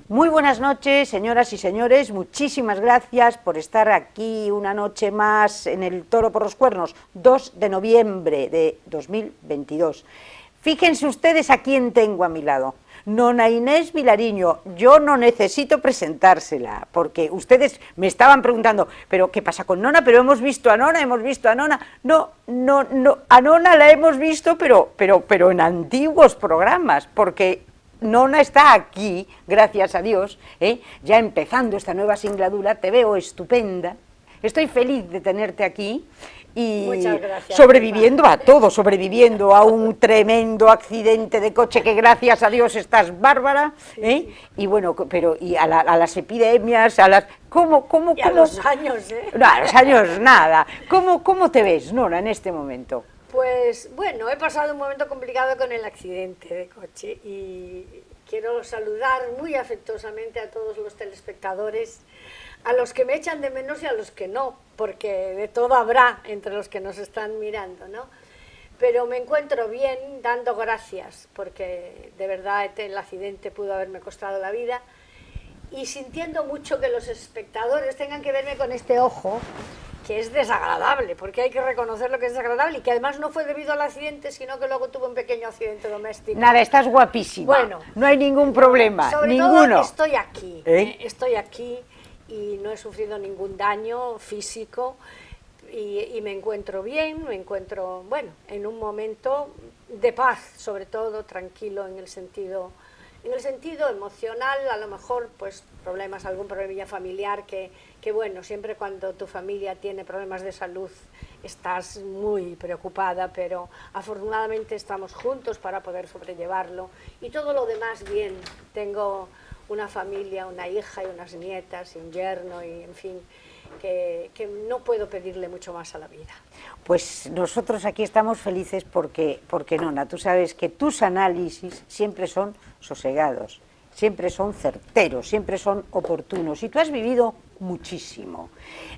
Muy buenas noches, señoras y señores, muchísimas gracias por estar aquí una noche más en el Toro por los Cuernos, 2 de noviembre de 2022. Fíjense ustedes a quién tengo a mi lado. Nona Inés Vilariño, yo no necesito presentársela, porque ustedes me estaban preguntando, ¿pero qué pasa con Nona? Pero hemos visto a Nona, No, a Nona la hemos visto, pero en antiguos programas, porque Nona está aquí, gracias a Dios, ya empezando esta nueva singladura, te veo estupenda, estoy feliz de tenerte aquí y sobreviviendo a todo, sobreviviendo a un tremendo accidente de coche que gracias a Dios estás bárbara, sí. Y bueno, pero y a las epidemias, a las... ¿Cómo? A los años, No, a los años nada. ¿Cómo te ves, Nora, en este momento? Pues bueno, he pasado un momento complicado con el accidente de coche y quiero saludar muy afectuosamente a todos los telespectadores, a los que me echan de menos y a los que no, porque de todo habrá entre los que nos están mirando, ¿no? Pero me encuentro bien, dando gracias, porque de verdad el accidente pudo haberme costado la vida, y sintiendo mucho que los espectadores tengan que verme con este ojo, que es desagradable, porque hay que reconocer lo que es desagradable, y que además no fue debido al accidente, sino que luego tuve un pequeño accidente doméstico. Nada, estás guapísima, bueno, no hay ningún problema, sobre ninguno. Todo estoy aquí y no he sufrido ningún daño físico, y me encuentro bien, me encuentro, bueno, en un momento de paz, sobre todo, tranquilo en el sentido emocional, a lo mejor pues algún problemilla familiar que bueno, siempre cuando tu familia tiene problemas de salud estás muy preocupada, pero afortunadamente estamos juntos para poder sobrellevarlo y todo lo demás bien. Tengo una familia, una hija y unas nietas y un yerno y en fin, que no puedo pedirle mucho más a la vida. Pues nosotros aquí estamos felices porque Nona, tú sabes que tus análisis siempre son sosegados, siempre son certeros, siempre son oportunos, y tú has vivido muchísimo.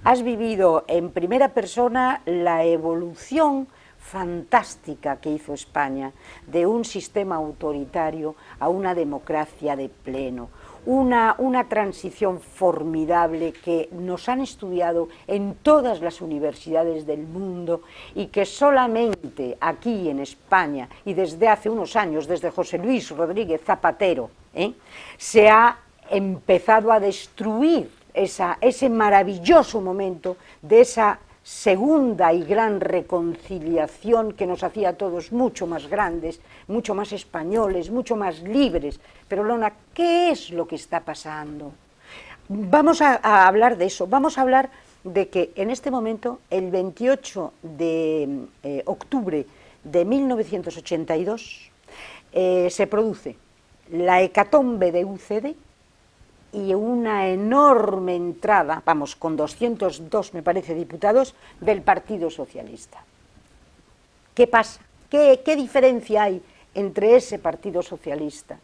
Has vivido en primera persona la evolución fantástica que hizo España de un sistema autoritario a una democracia de pleno. Una transición formidable que nos han estudiado en todas las universidades del mundo y que solamente aquí en España y desde hace unos años, desde José Luis Rodríguez Zapatero, se ha empezado a destruir ese maravilloso momento de esa segunda y gran reconciliación que nos hacía a todos mucho más grandes, mucho más españoles, mucho más libres. Pero Nona, ¿qué es lo que está pasando? Vamos a hablar de eso, vamos a hablar de que en este momento, el 28 de octubre de 1982, se produce la hecatombe de UCD, y una enorme entrada, vamos, con 202, me parece, diputados del Partido Socialista. ¿Qué pasa? ¿Qué diferencia hay entre ese Partido Socialista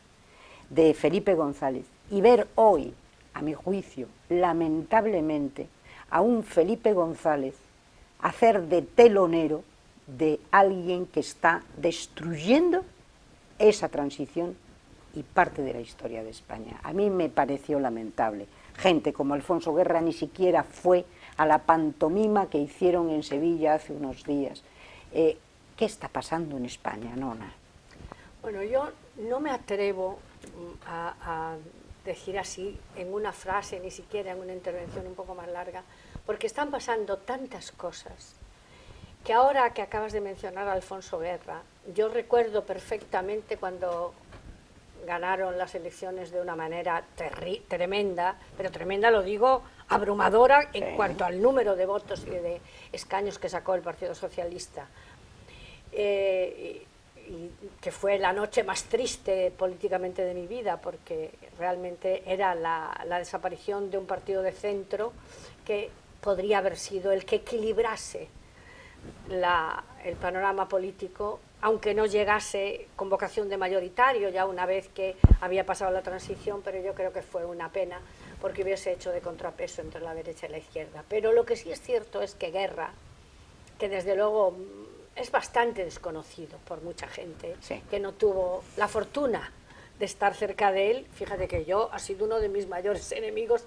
de Felipe González y ver hoy, a mi juicio, lamentablemente, a un Felipe González hacer de telonero de alguien que está destruyendo esa transición y parte de la historia de España? A mí me pareció lamentable. Gente como Alfonso Guerra ni siquiera fue a la pantomima que hicieron en Sevilla hace unos días. ¿Qué está pasando en España, Nona? Bueno, yo no me atrevo a decir así en una frase, ni siquiera en una intervención un poco más larga, porque están pasando tantas cosas que ahora que acabas de mencionar a Alfonso Guerra, yo recuerdo perfectamente cuando ganaron las elecciones de una manera tremenda, pero tremenda lo digo, abrumadora en cuanto al número de votos y de escaños que sacó el Partido Socialista, y que fue la noche más triste políticamente de mi vida, porque realmente era la desaparición de un partido de centro que podría haber sido el que equilibrase el panorama político, aunque no llegase con vocación de mayoritario ya una vez que había pasado la transición, pero yo creo que fue una pena porque hubiese hecho de contrapeso entre la derecha y la izquierda. Pero lo que sí es cierto es que Guerra, que desde luego es bastante desconocido por mucha gente, sí, que no tuvo la fortuna de estar cerca de él. Fíjate que yo ha sido uno de mis mayores enemigos,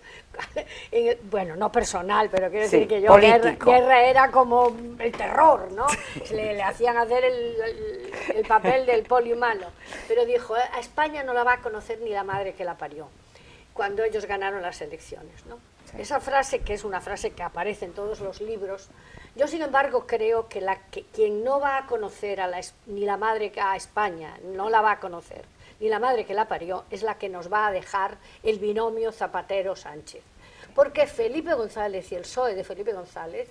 bueno, no personal, pero quiero decir que yo guerra era como el terror, ¿no? Le hacían hacer el papel del poli malo. Pero dijo, a España no la va a conocer ni la madre que la parió, cuando ellos ganaron las elecciones, ¿no? Sí. Esa frase, que es una frase que aparece en todos los libros, yo sin embargo creo que, quien no va a conocer ni la madre a España, no la va a conocer, ni la madre que la parió, es la que nos va a dejar el binomio Zapatero-Sánchez. Porque Felipe González y el PSOE de Felipe González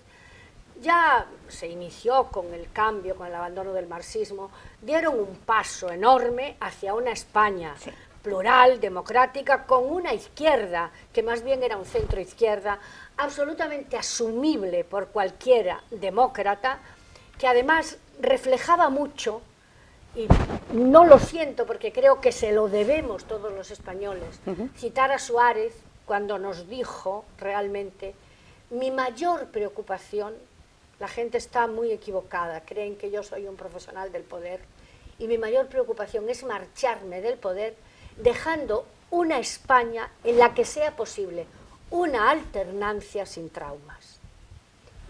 ya se inició con el cambio, con el abandono del marxismo, dieron un paso enorme hacia una España plural, democrática, con una izquierda, que más bien era un centro izquierda, absolutamente asumible por cualquiera demócrata, que además reflejaba mucho, y no lo siento porque creo que se lo debemos todos los españoles, citar a Suárez cuando nos dijo realmente, mi mayor preocupación, la gente está muy equivocada, creen que yo soy un profesional del poder, y mi mayor preocupación es marcharme del poder dejando una España en la que sea posible una alternancia sin traumas.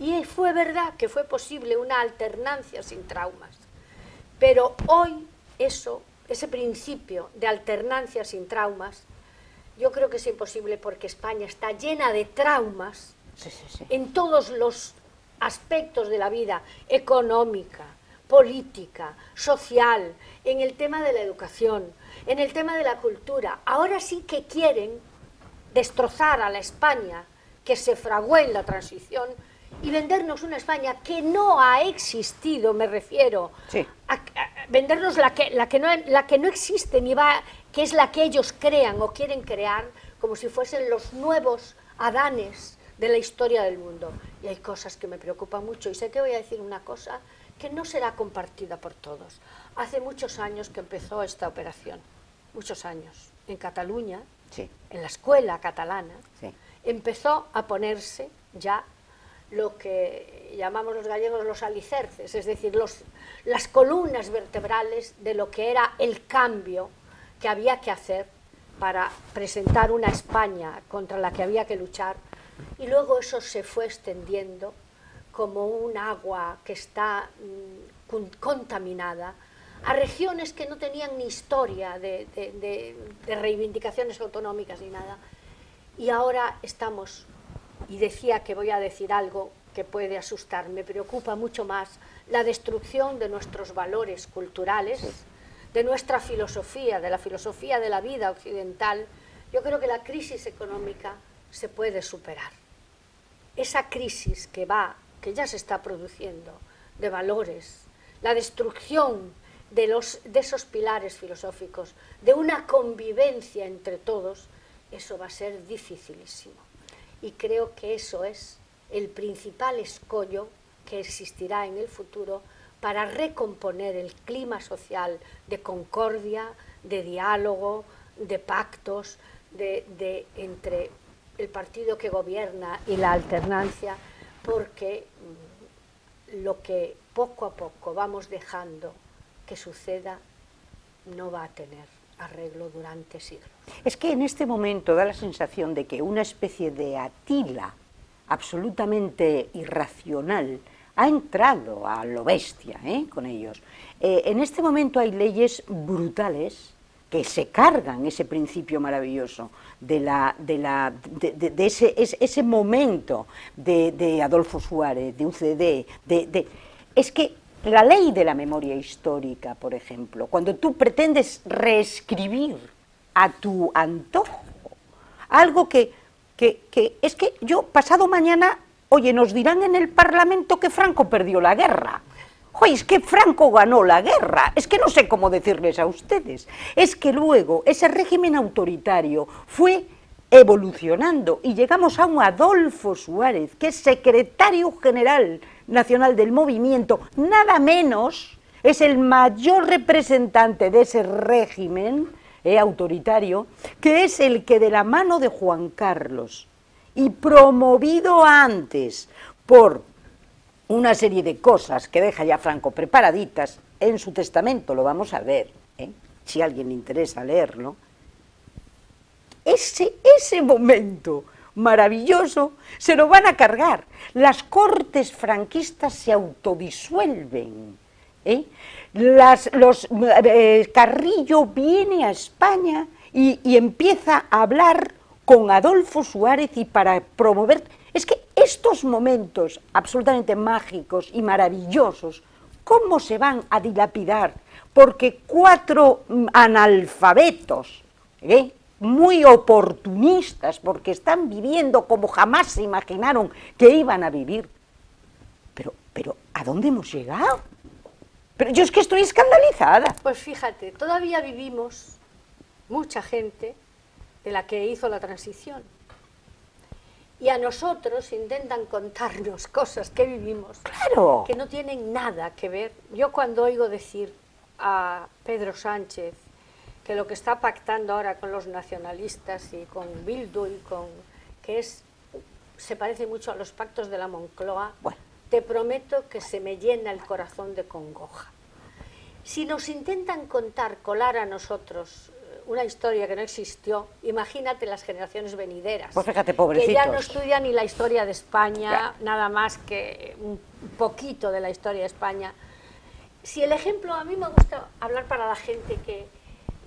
Y fue verdad que fue posible una alternancia sin traumas. Pero hoy ese principio de alternancia sin traumas, yo creo que es imposible porque España está llena de traumas en todos los aspectos de la vida, económica, política, social, en el tema de la educación, en el tema de la cultura. Ahora sí que quieren destrozar a la España que se fraguó en la transición y vendernos una España que no ha existido, me refiero, a vendernos la que no existe, ni va, que es la que ellos crean o quieren crear, como si fuesen los nuevos Adanes de la historia del mundo. Y hay cosas que me preocupan mucho, y sé que voy a decir una cosa que no será compartida por todos. Hace muchos años que empezó esta operación, muchos años, en Cataluña, en la escuela catalana, empezó a ponerse ya lo que llamamos los gallegos los alicerces, es decir, las columnas vertebrales de lo que era el cambio que había que hacer para presentar una España contra la que había que luchar, y luego eso se fue extendiendo como un agua que está contaminada a regiones que no tenían ni historia de reivindicaciones autonómicas ni nada. Y ahora estamos, y decía que voy a decir algo que puede asustar, me preocupa mucho más la destrucción de nuestros valores culturales, de nuestra filosofía, de la filosofía de la vida occidental. Yo creo que la crisis económica se puede superar. Esa crisis que ya se está produciendo, de valores, la destrucción de esos pilares filosóficos, de una convivencia entre todos, eso va a ser dificilísimo. Y creo que eso es el principal escollo que existirá en el futuro para recomponer el clima social de concordia, de diálogo, de pactos, entre el partido que gobierna y la alternancia, porque lo que poco a poco vamos dejando que suceda no va a tener arreglo durante siglos. Es que en este momento da la sensación de que una especie de Atila absolutamente irracional ha entrado a lo bestia con ellos. En este momento hay leyes brutales que se cargan ese principio maravilloso de ese momento de Adolfo Suárez, de UCD, es que la ley de la memoria histórica, por ejemplo, cuando tú pretendes reescribir a tu antojo algo que es que yo pasado mañana, oye, nos dirán en el Parlamento que Franco perdió la guerra. Oye, es que Franco ganó la guerra, es que no sé cómo decirles a ustedes. Es que luego ese régimen autoritario fue evolucionando y llegamos a un Adolfo Suárez, que es secretario general nacional del movimiento, nada menos, es el mayor representante de ese régimen autoritario, que es el que de la mano de Juan Carlos y promovido antes por una serie de cosas que deja ya Franco preparaditas en su testamento, lo vamos a ver, si a alguien le interesa leerlo, ese momento maravilloso se lo van a cargar. Las cortes franquistas se autodisuelven. Carrillo viene a España y empieza a hablar con Adolfo Suárez y para promover... Es que estos momentos absolutamente mágicos y maravillosos, ¿cómo se van a dilapidar? Porque 4 analfabetos, muy oportunistas, porque están viviendo como jamás se imaginaron que iban a vivir. Pero ¿a dónde hemos llegado? Pero yo es que estoy escandalizada. Pues fíjate, todavía vivimos mucha gente de la que hizo la transición. Y a nosotros intentan contarnos cosas que vivimos, claro, que no tienen nada que ver. Yo cuando oigo decir a Pedro Sánchez que lo que está pactando ahora con los nacionalistas y con Bildu y se parece mucho a los pactos de la Moncloa, bueno, te prometo que se me llena el corazón de congoja. Si nos intentan colar a nosotros una historia que no existió, imagínate las generaciones venideras. Pues fíjate, pobrecitos. Que ya no estudian ni la historia de España, ya, nada más que un poquito de la historia de España. Si el ejemplo, a mí me gusta hablar para la gente que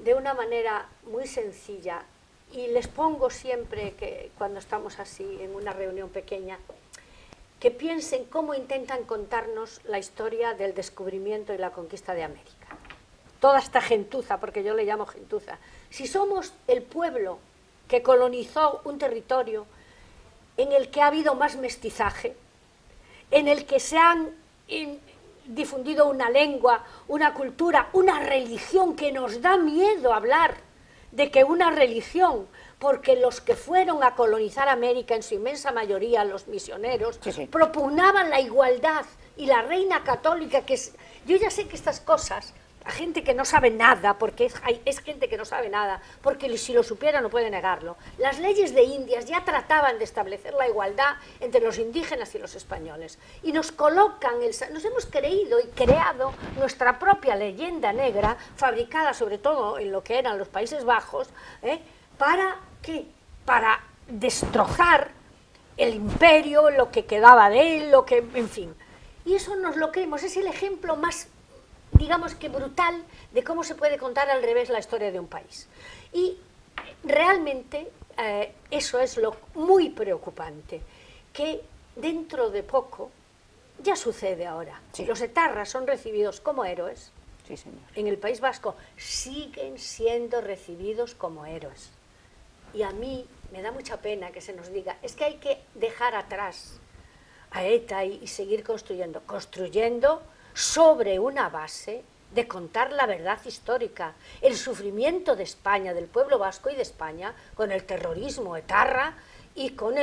de una manera muy sencilla, y les pongo siempre que cuando estamos así en una reunión pequeña, que piensen cómo intentan contarnos la historia del descubrimiento y la conquista de América. Toda esta gentuza, porque yo le llamo gentuza. Si somos el pueblo que colonizó un territorio en el que ha habido más mestizaje, en el que se han difundido una lengua, una cultura, una religión, que nos da miedo hablar de que una religión, porque los que fueron a colonizar América, en su inmensa mayoría los misioneros, sí, propugnaban la igualdad, y la reina católica, yo ya sé que estas cosas, a gente que no sabe nada, porque es gente que no sabe nada, porque si lo supiera no puede negarlo, las leyes de Indias ya trataban de establecer la igualdad entre los indígenas y los españoles, y nos colocan, nos hemos creído y creado nuestra propia leyenda negra, fabricada sobre todo en lo que eran los Países Bajos, ¿para qué? Para destrozar el imperio, lo que quedaba de él, en fin. Y eso nos lo creemos, es el ejemplo más, digamos que brutal, de cómo se puede contar al revés la historia de un país. Y realmente eso es lo muy preocupante, que dentro de poco, ya sucede ahora, sí, los etarras son recibidos como héroes, sí, señor, en el País Vasco siguen siendo recibidos como héroes. Y a mí me da mucha pena que se nos diga, es que hay que dejar atrás a ETA y seguir construyendo sobre una base de contar la verdad histórica, el sufrimiento de España, del pueblo vasco y de España, con el terrorismo etarra y con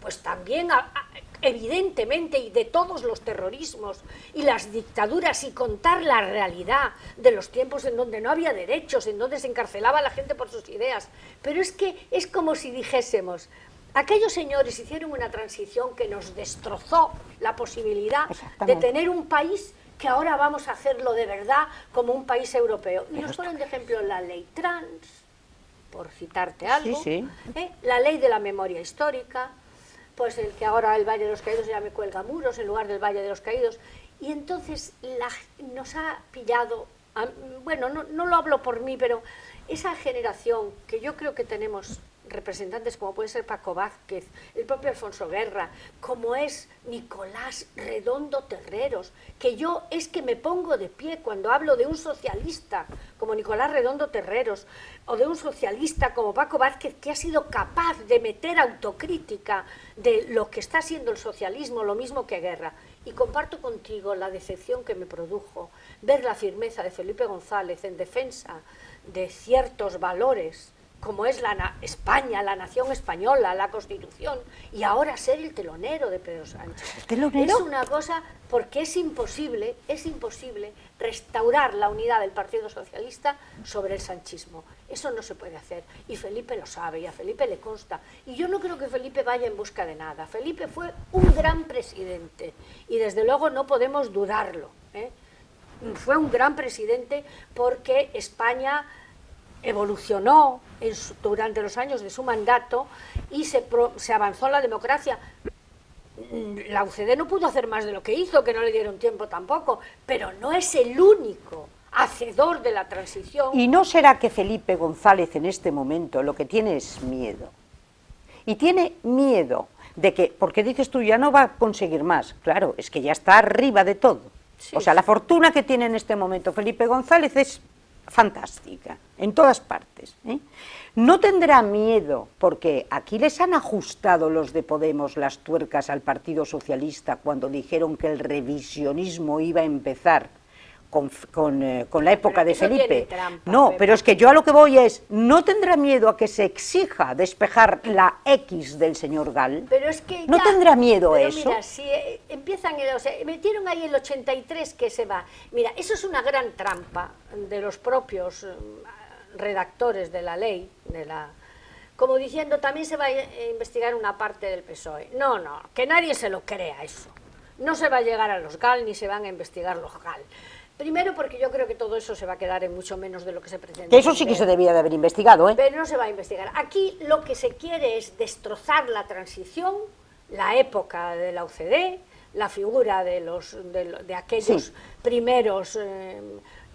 pues también evidentemente, y de todos los terrorismos y las dictaduras, y contar la realidad de los tiempos en donde no había derechos, en donde se encarcelaba a la gente por sus ideas. Pero es que es como si dijésemos, aquellos señores hicieron una transición que nos destrozó la posibilidad de tener un país que ahora vamos a hacerlo de verdad como un país europeo. Y nos ponen de ejemplo la ley trans, por citarte algo, sí, la ley de la memoria histórica, pues el que ahora el Valle de los Caídos ya me cuelga muros en lugar del Valle de los Caídos. Y entonces nos ha pillado, bueno, no lo hablo por mí, pero esa generación que yo creo que tenemos representantes como puede ser Paco Vázquez, el propio Alfonso Guerra, como es Nicolás Redondo Terreros, que yo es que me pongo de pie cuando hablo de un socialista como Nicolás Redondo Terreros, o de un socialista como Paco Vázquez, que ha sido capaz de meter autocrítica de lo que está haciendo el socialismo, lo mismo que Guerra. Y comparto contigo la decepción que me produjo ver la firmeza de Felipe González en defensa de ciertos valores, como es España, la nación española, la Constitución, y ahora ser el telonero de Pedro Sánchez. ¿Telonero? Es una cosa, porque es imposible restaurar la unidad del Partido Socialista sobre el sanchismo. Eso no se puede hacer, y Felipe lo sabe, y a Felipe le consta. Y yo no creo que Felipe vaya en busca de nada. Felipe fue un gran presidente, y desde luego no podemos dudarlo, fue un gran presidente porque España evolucionó durante los años de su mandato y se avanzó en la democracia. La UCD no pudo hacer más de lo que hizo, que no le dieron tiempo tampoco, pero no es el único hacedor de la transición. ¿Y no será que Felipe González en este momento lo que tiene es miedo? Y tiene miedo de que, porque dices tú, ya no va a conseguir más. Claro, es que ya está arriba de todo. Sí, o sea, la fortuna que tiene en este momento Felipe González es fantástica, en todas partes, ¿eh? No tendrá miedo, porque aquí les han ajustado los de Podemos las tuercas al Partido Socialista cuando dijeron que el revisionismo iba a empezar con la época de Felipe. Trampa, no, pero es que yo a lo que voy es, ¿no tendrá miedo a que se exija despejar la X del señor Gal? Pero es que ¿No tendrá miedo a eso? Mira, si empiezan, o sea, metieron ahí el 83 que se va. Mira, eso es una gran trampa de los propios redactores de la ley, como diciendo, también se va a investigar una parte del PSOE. No, que nadie se lo crea eso. No se va a llegar a los GAL ni se van a investigar los GAL. Primero porque yo creo que todo eso se va a quedar en mucho menos de lo que se pretende. Eso sí que se debía de haber investigado, ¿eh? Pero no se va a investigar. Aquí lo que se quiere es destrozar la transición, la época de la UCD, la figura de aquellos primeros,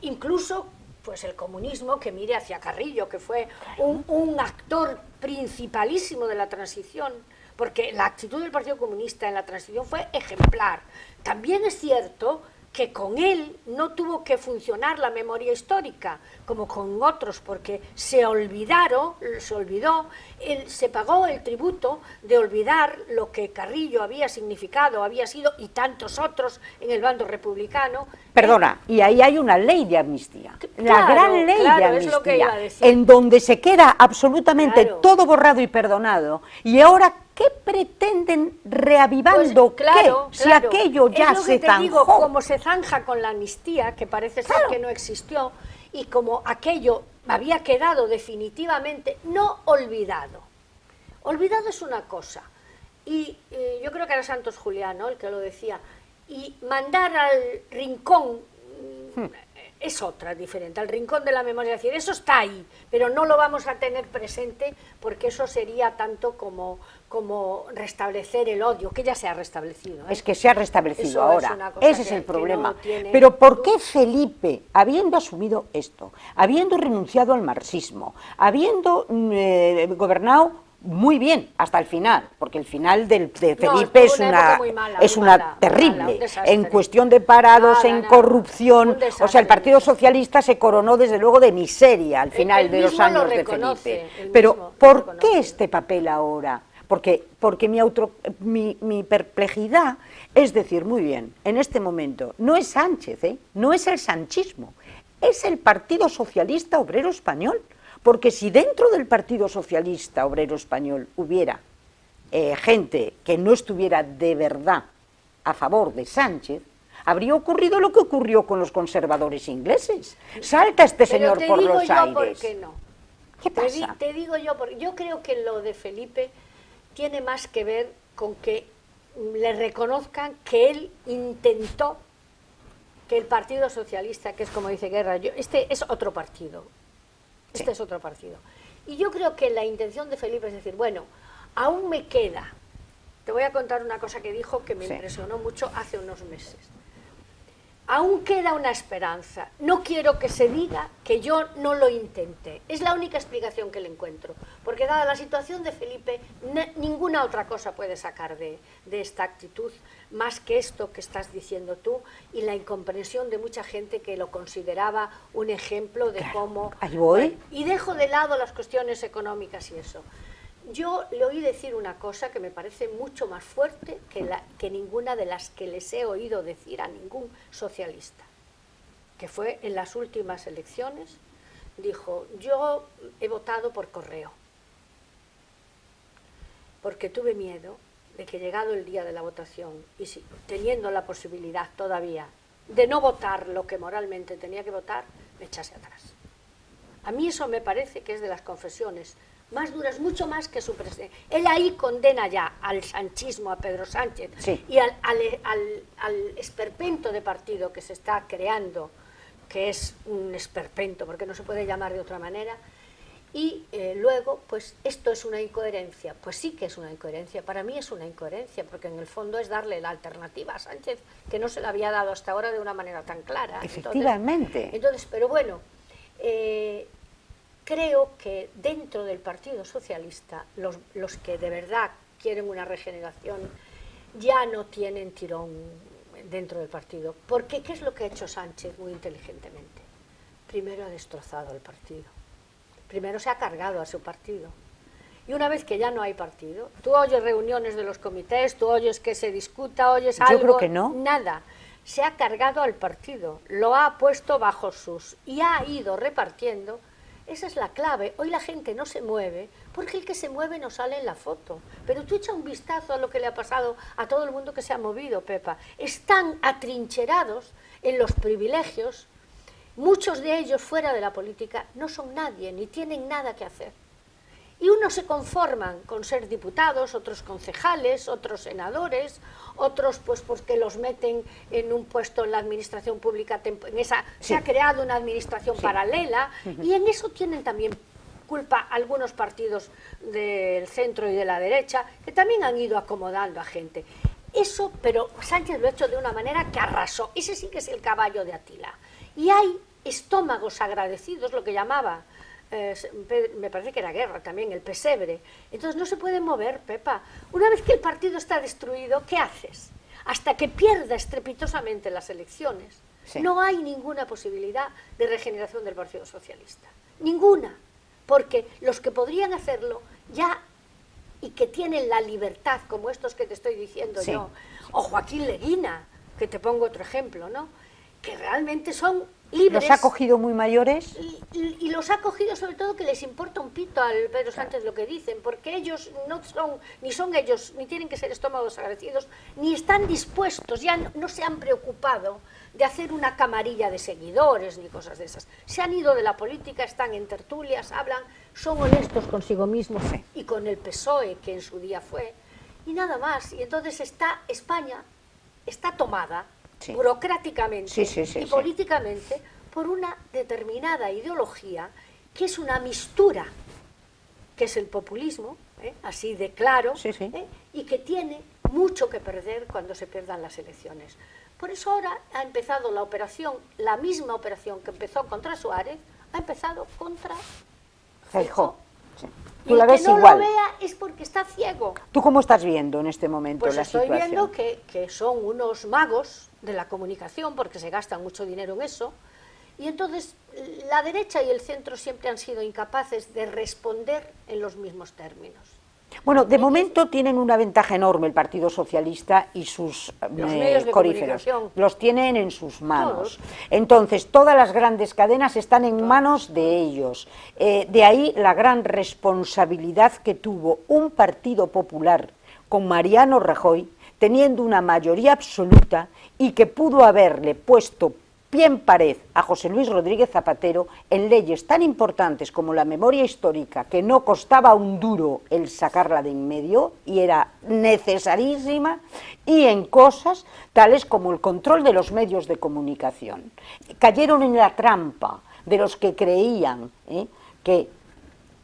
incluso pues el comunismo, que mire hacia Carrillo, que fue un actor principalísimo de la transición, porque la actitud del Partido Comunista en la transición fue ejemplar. También es cierto que con él no tuvo que funcionar la memoria histórica, como con otros, porque se olvidó, se pagó el tributo de olvidar lo que Carrillo había significado, había sido, y tantos otros en el bando republicano. Perdona, y ahí hay una ley de amnistía, la gran ley de amnistía, es lo que iba a decir. En donde se queda absolutamente todo borrado y perdonado, y ahora, ¿qué pretenden reavivando? Pues, claro, ¿qué? Si aquello ya se zanjó. Digo, como se zanja con la amnistía, que parece ser que no existió, y como aquello había quedado definitivamente no olvidado. Olvidado es una cosa, y yo creo que era Santos Julián, ¿no?, el que lo decía, y mandar al rincón es otra, diferente, al rincón de la memoria, es decir, eso está ahí, pero no lo vamos a tener presente porque eso sería tanto como restablecer el odio, que ya se ha restablecido, ¿eh? Es que se ha restablecido eso ahora, ese es el problema. No tiene... Pero ¿por qué Felipe, habiendo asumido esto, habiendo renunciado al marxismo, habiendo gobernado muy bien hasta el final, porque el final de Felipe es una terrible, en cuestión de parados, en corrupción, o sea, el Partido Socialista se coronó desde luego de miseria al final de los años de Felipe. Pero ¿por qué este papel ahora? Porque mi perplejidad es decir, muy bien, en este momento no es Sánchez, no es el sanchismo, es el Partido Socialista Obrero Español. Porque si dentro del Partido Socialista Obrero Español hubiera gente que no estuviera de verdad a favor de Sánchez, habría ocurrido lo que ocurrió con los conservadores ingleses. Salta este señor por los aires. ¿Por qué no? ¿Qué pasa? Te digo yo, porque yo creo que lo de Felipe tiene más que ver con que le reconozcan que él intentó que el Partido Socialista, que es como dice Guerra, este es otro partido. Este es otro partido. Y yo creo que la intención de Felipe es decir, bueno, aún me queda. Te voy a contar una cosa que dijo que me impresionó mucho hace unos meses. Aún queda una esperanza. No quiero que se diga que yo no lo intenté. Es la única explicación que le encuentro. Porque dada la situación de Felipe, ninguna otra cosa puede sacar de esta actitud, más que esto que estás diciendo tú, y la incomprensión de mucha gente que lo consideraba un ejemplo de cómo... Ahí voy. Y dejo de lado las cuestiones económicas y eso. Yo le oí decir una cosa que me parece mucho más fuerte que ninguna de las que les he oído decir a ningún socialista, que fue en las últimas elecciones, dijo, yo he votado por correo, porque tuve miedo de que llegado el día de la votación, y teniendo la posibilidad todavía de no votar lo que moralmente tenía que votar, me echase atrás. A mí eso me parece que es de las confesiones más duras, mucho más que su presidente. Él ahí condena ya al sanchismo, a Pedro Sánchez, y al esperpento de partido que se está creando que es un esperpento, porque no se puede llamar de otra manera, y luego, pues esto es una incoherencia. Pues sí que es una incoherencia, para mí es una incoherencia, porque en el fondo es darle la alternativa a Sánchez, que no se la había dado hasta ahora de una manera tan clara. Efectivamente. Entonces, pero bueno, creo que dentro del Partido Socialista, los que de verdad quieren una regeneración, ya no tienen tirón dentro del partido. Porque ¿qué es lo que ha hecho Sánchez muy inteligentemente? Primero ha destrozado el partido. Primero se ha cargado a su partido. Y una vez que ya no hay partido, tú oyes reuniones de los comités, tú oyes que se discuta, oyes algo... Yo creo que no. Nada. Se ha cargado al partido, lo ha puesto bajo sus... y ha ido repartiendo. Esa es la clave. Hoy la gente no se mueve porque el que se mueve no sale en la foto. Pero tú echa un vistazo a lo que le ha pasado a todo el mundo que se ha movido, Pepa. Están atrincherados en los privilegios. Muchos de ellos fuera de la política no son nadie, ni tienen nada que hacer. Y unos se conforman con ser diputados, otros concejales, otros senadores, otros pues porque los meten en un puesto en la administración pública, se ha creado una administración paralela, y en eso tienen también culpa algunos partidos del centro y de la derecha, que también han ido acomodando a gente. Eso, pero Sánchez lo ha hecho de una manera que arrasó. Ese sí que es el caballo de Atila. Y hay estómagos agradecidos, lo que llamaba, me parece que era Guerra también, el pesebre. Entonces no se puede mover, Pepa. Una vez que el partido está destruido, ¿qué haces? Hasta que pierda estrepitosamente las elecciones, no hay ninguna posibilidad de regeneración del Partido Socialista. Ninguna. Porque los que podrían hacerlo ya, y que tienen la libertad, como estos que te estoy diciendo yo, o Joaquín Leguina, que te pongo otro ejemplo, ¿no?, que realmente son libres. ¿Los ha cogido muy mayores? Y los ha cogido sobre todo que les importa un pito al Pedro Sánchez lo que dicen, porque ellos no son, ni son ellos, ni tienen que ser estómagos agradecidos, ni están dispuestos, ya no se han preocupado de hacer una camarilla de seguidores ni cosas de esas. Se han ido de la política, están en tertulias, hablan, son honestos consigo mismos y con el PSOE, que en su día fue, y nada más. Y entonces España está tomada burocráticamente y políticamente por una determinada ideología que es una mistura, que es el populismo, así de claro, y que tiene mucho que perder cuando se pierdan las elecciones. Por eso ahora ha empezado la operación, la misma operación que empezó contra Suárez, ha empezado contra Feijóo. Y el que no lo vea es porque está ciego. ¿Tú cómo estás viendo en este momento la situación? Pues estoy viendo que son unos magos de la comunicación, porque se gastan mucho dinero en eso, y entonces la derecha y el centro siempre han sido incapaces de responder en los mismos términos. Bueno, de momento tienen una ventaja enorme el Partido Socialista y sus coríferos. Los tienen en sus manos. Entonces, todas las grandes cadenas están en manos de ellos. De ahí la gran responsabilidad que tuvo un Partido Popular con Mariano Rajoy, teniendo una mayoría absoluta y que pudo haberle puesto pie en pared a José Luis Rodríguez Zapatero en leyes tan importantes como la memoria histórica, que no costaba un duro el sacarla de en medio y era necesarísima, y en cosas tales como el control de los medios de comunicación. Cayeron en la trampa de los que creían que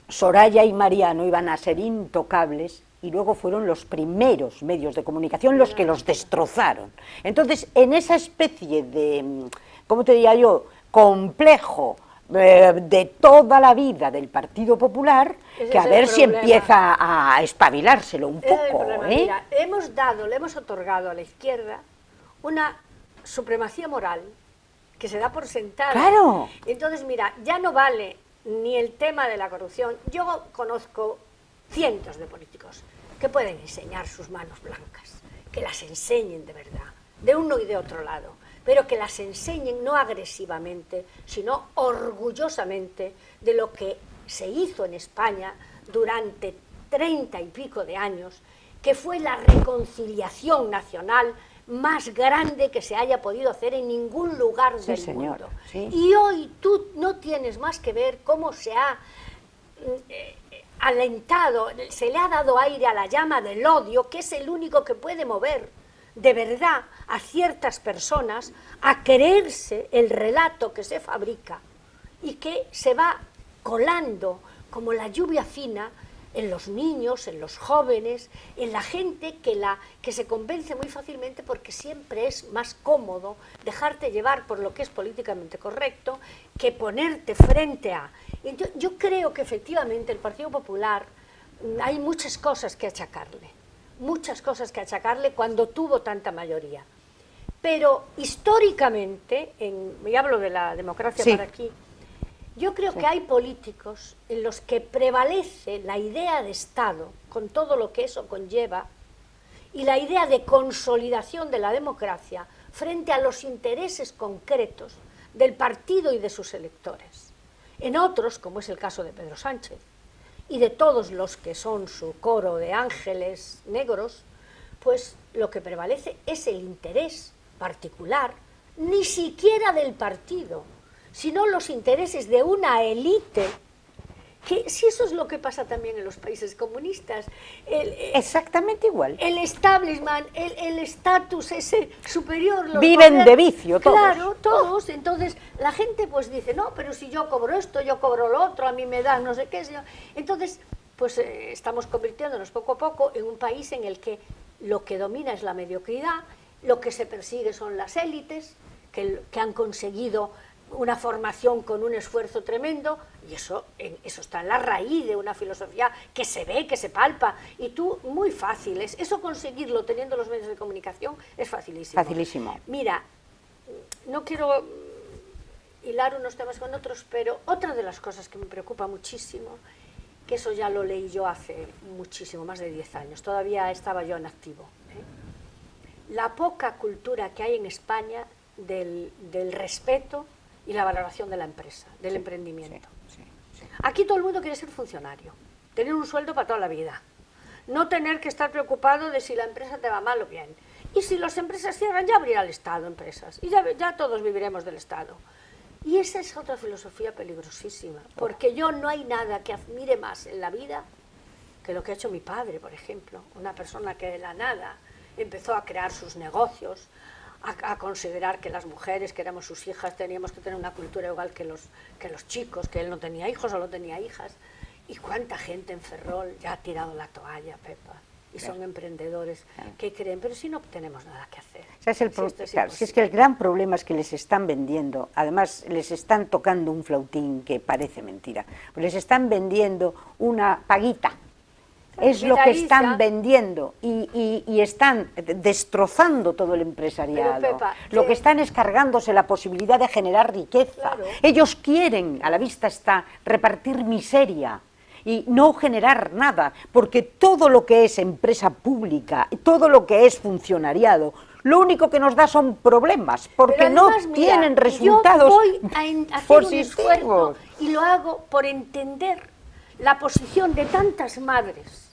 Soraya y Mariano iban a ser intocables, y luego fueron los primeros medios de comunicación los que los destrozaron. Entonces, en esa especie de, ¿cómo te diría yo?, complejo de toda la vida del Partido Popular, que a ver si empieza a espabilárselo un poco. Mira, le hemos otorgado a la izquierda una supremacía moral que se da por sentada. Claro. Entonces, mira, ya no vale ni el tema de la corrupción. Yo conozco cientos de políticos que pueden enseñar sus manos blancas, que las enseñen de verdad, de uno y de otro lado, pero que las enseñen no agresivamente, sino orgullosamente de lo que se hizo en España durante 30 y pico de años, que fue la reconciliación nacional más grande que se haya podido hacer en ningún lugar del mundo. Y hoy tú no tienes más que ver cómo se ha alentado, se le ha dado aire a la llama del odio, que es el único que puede mover de verdad a ciertas personas a creerse el relato que se fabrica y que se va colando como la lluvia fina en los niños, en los jóvenes, en la gente que se convence muy fácilmente porque siempre es más cómodo dejarte llevar por lo que es políticamente correcto que ponerte frente a... Entonces, yo creo que efectivamente el Partido Popular hay muchas cosas que achacarle cuando tuvo tanta mayoría. Pero históricamente, y hablo de la democracia sí. para aquí, yo creo que hay políticos en los que prevalece la idea de Estado, con todo lo que eso conlleva, y la idea de consolidación de la democracia frente a los intereses concretos del partido y de sus electores. En otros, como es el caso de Pedro Sánchez, y de todos los que son su coro de ángeles negros, pues lo que prevalece es el interés particular, ni siquiera del partido, sino los intereses de una élite, que si eso es lo que pasa también en los países comunistas. Exactamente igual. El establishment, el estatus ese superior. Viven de vicio todos. Claro, todos. Entonces la gente pues dice, no, pero si yo cobro esto, yo cobro lo otro, a mí me dan no sé qué. Entonces, pues estamos convirtiéndonos poco a poco en un país en el que lo que domina es la mediocridad, lo que se persigue son las élites, que han conseguido una formación con un esfuerzo tremendo, y eso está en la raíz de una filosofía que se ve, que se palpa, y tú, muy fácil, eso conseguirlo teniendo los medios de comunicación es facilísimo. Facilísimo. Mira, no quiero hilar unos temas con otros, pero otra de las cosas que me preocupa muchísimo, que eso ya lo leí yo hace muchísimo, más de 10 años, todavía estaba yo en activo, la poca cultura que hay en España del respeto y la valoración de la empresa, del emprendimiento. Aquí todo el mundo quiere ser funcionario, tener un sueldo para toda la vida, no tener que estar preocupado de si la empresa te va mal o bien. Y si las empresas cierran, ya abrirá el Estado empresas, y ya todos viviremos del Estado. Y esa es otra filosofía peligrosísima, porque no hay nada que admire más en la vida que lo que ha hecho mi padre, por ejemplo, una persona que de la nada empezó a crear sus negocios, a considerar que las mujeres, que éramos sus hijas, teníamos que tener una cultura igual que los chicos, que él no tenía hijos, solo tenía hijas. Y cuánta gente en Ferrol ya ha tirado la toalla, Pepa, y son emprendedores que creen, pero si no tenemos nada que hacer. Si es que el gran problema es que les están vendiendo, además les están tocando un flautín que parece mentira, les están vendiendo una paguita. Es lo que están vendiendo y están destrozando todo el empresariado. Pero, Pepa, lo que están es cargándose la posibilidad de generar riqueza. Claro. Ellos quieren, a la vista está, repartir miseria y no generar nada, porque todo lo que es empresa pública, todo lo que es funcionariado, lo único que nos da son problemas, porque además, no tienen resultados yo voy a hacer un esfuerzo y lo hago por entender la posición de tantas madres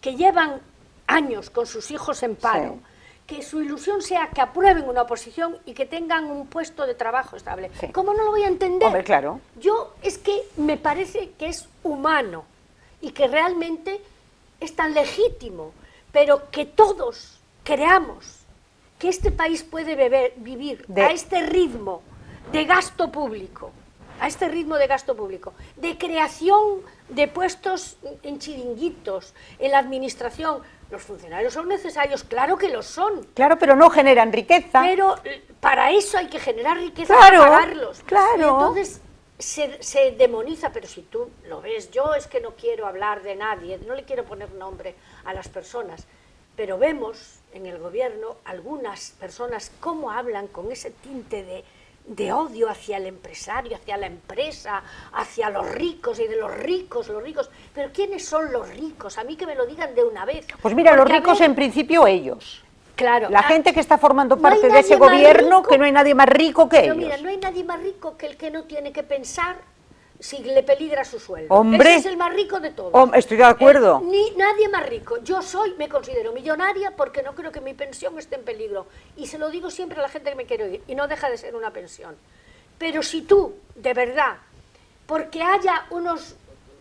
que llevan años con sus hijos en paro, que su ilusión sea que aprueben una oposición y que tengan un puesto de trabajo estable. ¿Cómo no lo voy a entender? Hombre, claro. Yo es que me parece que es humano y que realmente es tan legítimo, pero que todos creamos que este país puede vivir a este ritmo de gasto público, de creación de puestos en chiringuitos, en la administración. Los funcionarios son necesarios, claro que lo son. Claro, pero no generan riqueza. Pero para eso hay que generar riqueza para pagarlos. Claro. Y entonces se demoniza, pero si tú lo ves, yo es que no quiero hablar de nadie, no le quiero poner nombre a las personas, pero vemos en el gobierno algunas personas cómo hablan con ese tinte de odio hacia el empresario, hacia la empresa, hacia los ricos y de los ricos. Pero ¿quiénes son los ricos? A mí que me lo digan de una vez. Pues mira, los ricos en principio ellos. Claro. La gente que está formando parte de ese gobierno, que no hay nadie más rico que ellos. Mira, no hay nadie más rico que el que no tiene que pensar si le peligra su sueldo. Hombre, ese es el más rico de todos. Estoy de acuerdo. Nadie más rico. Yo me considero millonaria porque no creo que mi pensión esté en peligro. Y se lo digo siempre a la gente que me quiere oír. Y no deja de ser una pensión. Pero si tú, de verdad, porque haya unos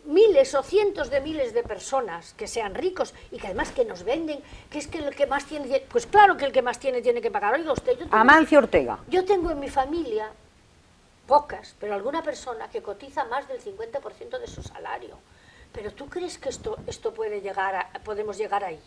miles o cientos de miles de personas que sean ricos y que además que nos venden, que es que el que más tiene, pues claro que el que más tiene que pagar. Oiga usted, Amancio Ortega. Yo tengo en mi familia, pocas, pero alguna persona que cotiza más del 50% de su salario. Pero ¿tú crees que esto puede podemos llegar ahí?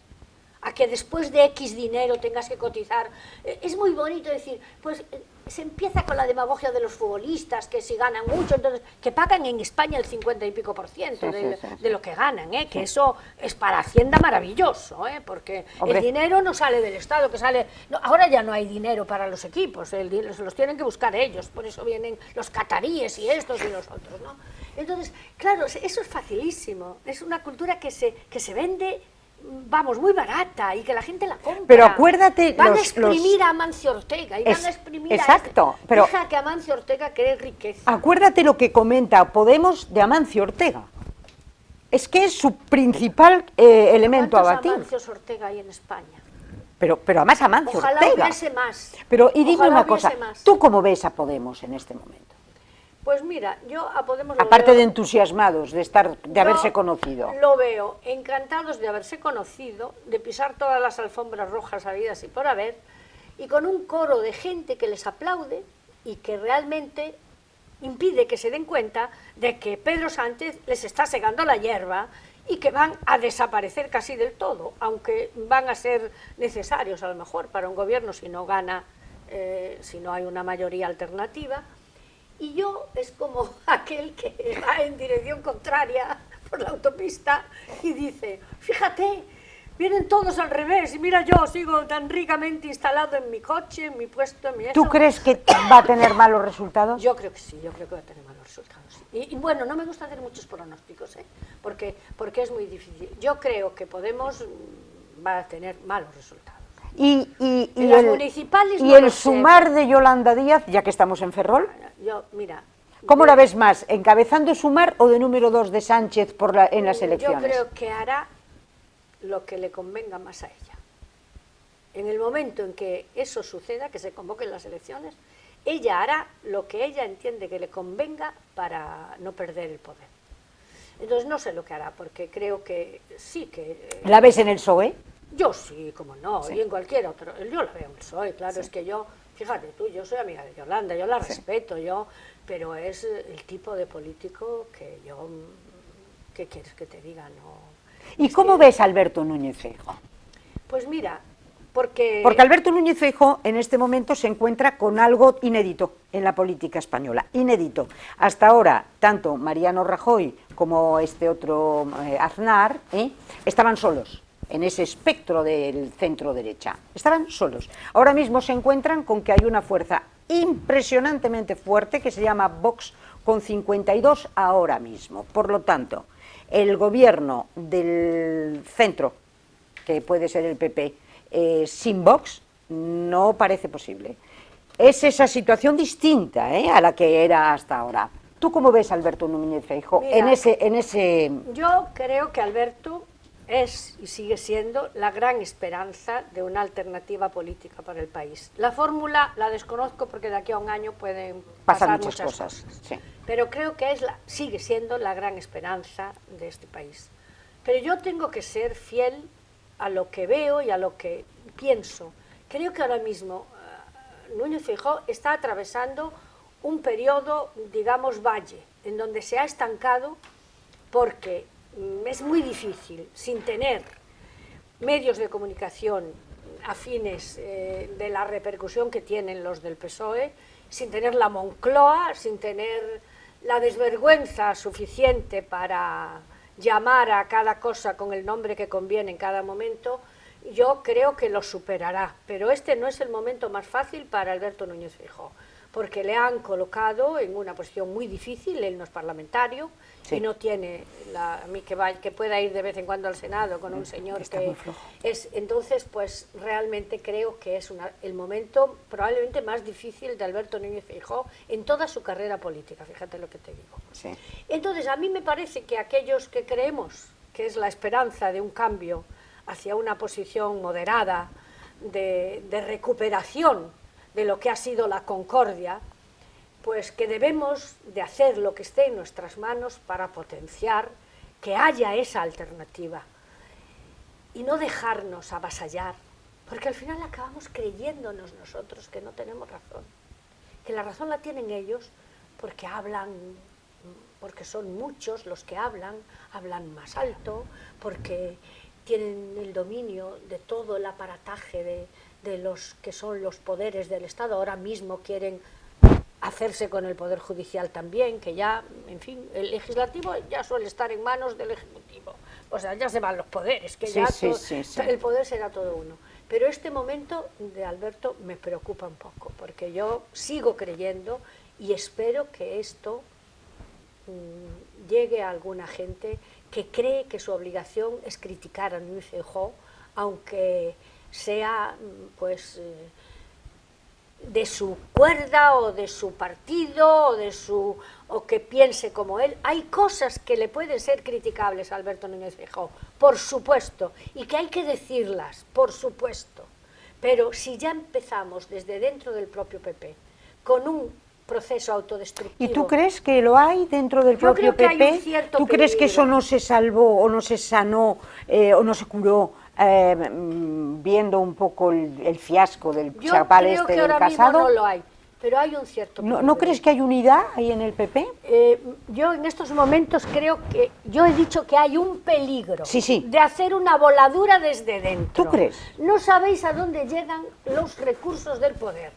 A que después de X dinero tengas que cotizar. Es muy bonito decir, pues se empieza con la demagogia de los futbolistas, que si ganan mucho, entonces que pagan en España el 50 y pico por ciento de lo que ganan, que eso es para Hacienda maravilloso, porque el dinero no sale del Estado, que sale... No, ahora ya no hay dinero para los equipos, se los tienen que buscar ellos, por eso vienen los cataríes y estos y los otros, ¿no? Entonces, claro, eso es facilísimo, es una cultura que se vende, vamos, muy barata y que la gente la compra. Pero acuérdate... Van a exprimir a Amancio Ortega y van a exprimir exacto, a pero deja que Amancio Ortega cree riqueza. Acuérdate lo que comenta Podemos de Amancio Ortega. Es que es su principal elemento a batir. ¿Cuántos Amancios Ortega hay en España? Pero además Amancio Ojalá Ortega. hubiese más. Pero, y dime Ojalá una cosa, más. ¿tú cómo ves a Podemos en este momento? Pues mira, yo a Podemos Aparte de entusiasmados de haberse conocido. Lo veo encantados de haberse conocido, de pisar todas las alfombras rojas habidas y por haber, y con un coro de gente que les aplaude y que realmente impide que se den cuenta de que Pedro Sánchez les está segando la hierba y que van a desaparecer casi del todo, aunque van a ser necesarios a lo mejor para un gobierno si no gana, si no hay una mayoría alternativa. Y yo es como aquel que va en dirección contraria por la autopista y dice, fíjate, vienen todos al revés y mira, yo sigo tan ricamente instalado en mi coche, en mi puesto, en mi eso. ¿Tú crees que va a tener malos resultados? Yo creo que sí, yo creo que va a tener malos resultados. Y bueno, no me gusta hacer muchos pronósticos, porque es muy difícil. Yo creo que Podemos va a tener malos resultados. Y las municipales y no el sumar de Yolanda Díaz, ya que estamos en Ferrol, mira, ¿cómo la ves más? ¿Encabezando sumar o de número 2 de Sánchez en las elecciones? Yo creo que hará lo que le convenga más a ella. En el momento en que eso suceda, que se convoquen las elecciones, ella hará lo que ella entiende que le convenga para no perder el poder. Entonces no sé lo que hará, porque creo que sí que... ¿La ves en el PSOE? Yo sí, como no, Sí. y en cualquier otro. Yo la veo en el PSOE, claro, sí. Es que yo, fíjate tú, yo soy amiga de Yolanda, yo la respeto, pero es el tipo de político que yo, ¿qué quieres que te diga? No. ¿Y cómo ves a Alberto Núñez Feijóo? Pues mira, porque Alberto Núñez Feijóo en este momento se encuentra con algo inédito en la política española, inédito. Hasta ahora, tanto Mariano Rajoy como este otro Aznar estaban solos en ese espectro del centro derecha, estaban solos. Ahora mismo se encuentran con que hay una fuerza impresionantemente fuerte que se llama Vox, con 52 ahora mismo. Por lo tanto, el gobierno del centro, que puede ser el PP, sin Vox, no parece posible. Es esa situación distinta a la que era hasta ahora. ¿Tú cómo ves a Alberto Núñez Feijóo en ese...? Yo creo que Alberto es y sigue siendo la gran esperanza de una alternativa política para el país. La fórmula la desconozco porque de aquí a un año pueden pasar muchas cosas. Sí. Pero creo que sigue siendo la gran esperanza de este país. Pero yo tengo que ser fiel a lo que veo y a lo que pienso. Creo que ahora mismo Núñez Feijóo está atravesando un periodo, digamos, valle, en donde se ha estancado porque es muy difícil, sin tener medios de comunicación afines de la repercusión que tienen los del PSOE, sin tener la Moncloa, sin tener la desvergüenza suficiente para llamar a cada cosa con el nombre que conviene en cada momento, yo creo que lo superará. Pero este no es el momento más fácil para Alberto Núñez Feijóo, porque le han colocado en una posición muy difícil, él no es parlamentario, y no tiene que pueda ir de vez en cuando al Senado con un señor que es. Entonces, pues realmente creo que es el momento probablemente más difícil de Alberto Núñez Feijóo en toda su carrera política, fíjate lo que te digo. Sí. Entonces, a mí me parece que aquellos que creemos que es la esperanza de un cambio hacia una posición moderada, de recuperación de lo que ha sido la concordia, pues que debemos de hacer lo que esté en nuestras manos para potenciar que haya esa alternativa y no dejarnos avasallar, porque al final acabamos creyéndonos nosotros que no tenemos razón, que la razón la tienen ellos porque hablan, porque son muchos los que hablan más alto, porque tienen el dominio de todo el aparataje de los que son los poderes del Estado. Ahora mismo quieren hacerse con el Poder Judicial también, que ya, en fin, el legislativo ya suele estar en manos del Ejecutivo. O sea, ya se van los poderes, que sí, ya sí, sí. el poder será todo uno. Pero este momento de Alberto me preocupa un poco, porque yo sigo creyendo y espero que esto llegue a alguna gente que cree que su obligación es criticar a Núñez Feijóo, aunque sea pues de su cuerda o de su partido o que piense como él. Hay cosas que le pueden ser criticables a Alberto Núñez Feijóo, por supuesto, y que hay que decirlas, por supuesto. Pero si ya empezamos desde dentro del propio PP con un proceso autodestructivo. ¿Y tú crees que lo hay dentro del propio PP? Yo creo que hay un cierto ¿Tú crees que eso no se salvó o no se sanó o no se curó viendo un poco el fiasco del chaval este del Casado? Yo creo que ahora mismo no lo hay, pero hay un cierto peligro. ¿No crees que hay unidad ahí en el PP? Yo en estos momentos creo que, yo he dicho que hay un peligro Sí. de hacer una voladura desde dentro. ¿Tú crees? No sabéis a dónde llegan los recursos del poder.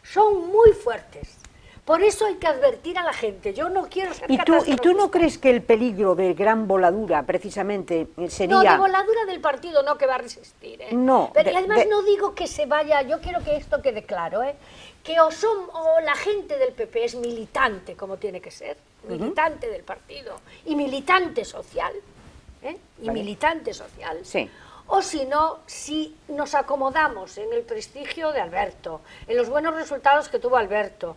Son muy fuertes. Por eso hay que advertir a la gente. Yo no quiero ser catastrofista. ¿Y tú no crees que el peligro de gran voladura precisamente sería...? No, de voladura del partido no, que va a resistir. No. Pero además no digo que se vaya, yo quiero que esto quede claro, que o la gente del PP es militante, como tiene que ser, militante del partido, y militante social, militante social. Sí. O si no, si nos acomodamos en el prestigio de Alberto, en los buenos resultados que tuvo Alberto,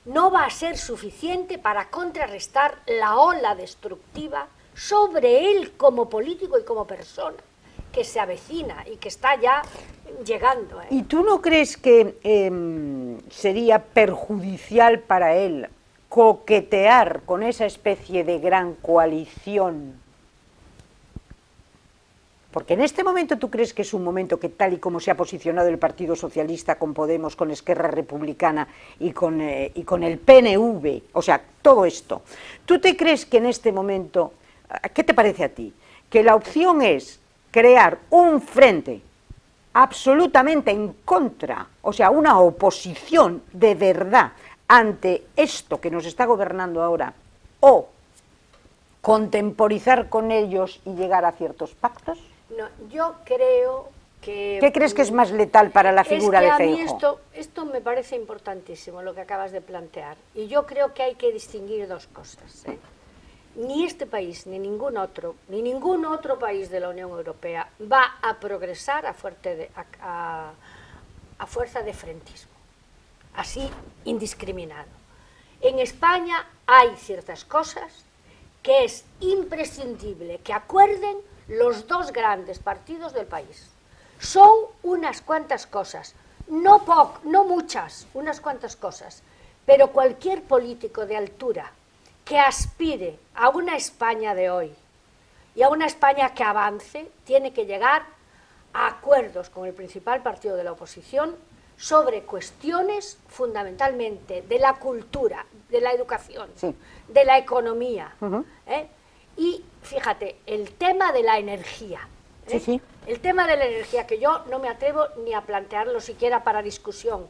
no va a ser suficiente para contrarrestar la ola destructiva sobre él como político y como persona que se avecina y que está ya llegando. ¿Y tú no crees que sería perjudicial para él coquetear con esa especie de gran coalición? Porque en este momento tú crees que es un momento que tal y como se ha posicionado el Partido Socialista con Podemos, con Esquerra Republicana y con el PNV, o sea, todo esto, ¿tú te crees que en este momento, qué te parece a ti, que la opción es crear un frente absolutamente en contra, o sea, una oposición de verdad ante esto que nos está gobernando ahora, o contemporizar con ellos y llegar a ciertos pactos? No, yo creo que... ¿Qué crees que es más letal para la figura de Feijóo? A mí esto me parece importantísimo, lo que acabas de plantear. Y yo creo que hay que distinguir dos cosas. Ni este país, ni ningún otro país de la Unión Europea va a progresar a fuerza de frentismo, así indiscriminado. En España hay ciertas cosas que es imprescindible que acuerden los dos grandes partidos del país. Son unas cuantas cosas, no muchas, unas cuantas cosas, pero cualquier político de altura que aspire a una España de hoy y a una España que avance, tiene que llegar a acuerdos con el principal partido de la oposición sobre cuestiones fundamentalmente de la cultura, de la educación, sí, de la economía, y fíjate, el tema de la energía, sí. El tema de la energía, que yo no me atrevo ni a plantearlo siquiera para discusión,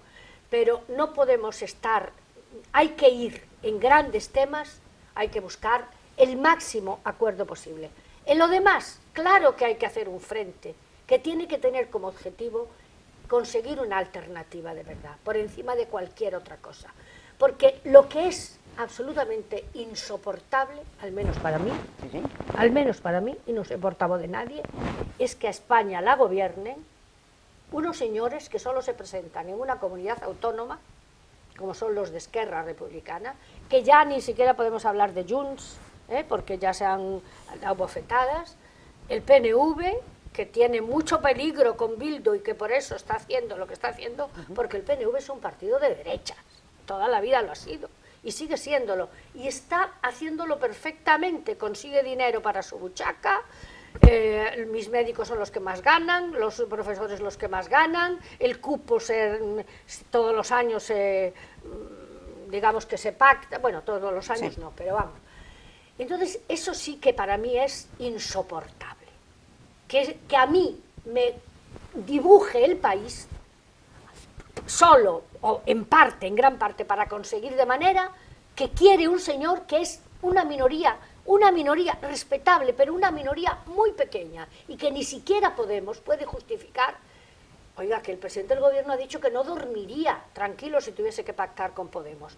pero no podemos estar, hay que ir en grandes temas, hay que buscar el máximo acuerdo posible. En lo demás, claro que hay que hacer un frente, que tiene que tener como objetivo conseguir una alternativa de verdad, por encima de cualquier otra cosa. Porque lo que es absolutamente insoportable, al menos para mí, y no soy portavoz de nadie, es que a España la gobiernen unos señores que solo se presentan en una comunidad autónoma, como son los de Esquerra Republicana, que ya ni siquiera podemos hablar de Junts, porque ya se han dado bofetadas, el PNV, que tiene mucho peligro con Bildu y que por eso está haciendo lo que está haciendo, porque el PNV es un partido de derechas, toda la vida lo ha sido, y sigue siéndolo, y está haciéndolo perfectamente, consigue dinero para su buchaca, mis médicos son los que más ganan, los profesores los que más ganan, el cupo todos los años digamos que se pacta, bueno, todos los años sí. no, pero vamos. Entonces, eso sí que para mí es insoportable. Que a mí me dibuje el país solo, o en parte, en gran parte, para conseguir de manera que quiere un señor que es una minoría respetable, pero una minoría muy pequeña, y que ni siquiera Podemos puede justificar. Oiga, que el presidente del gobierno ha dicho que no dormiría tranquilo si tuviese que pactar con Podemos.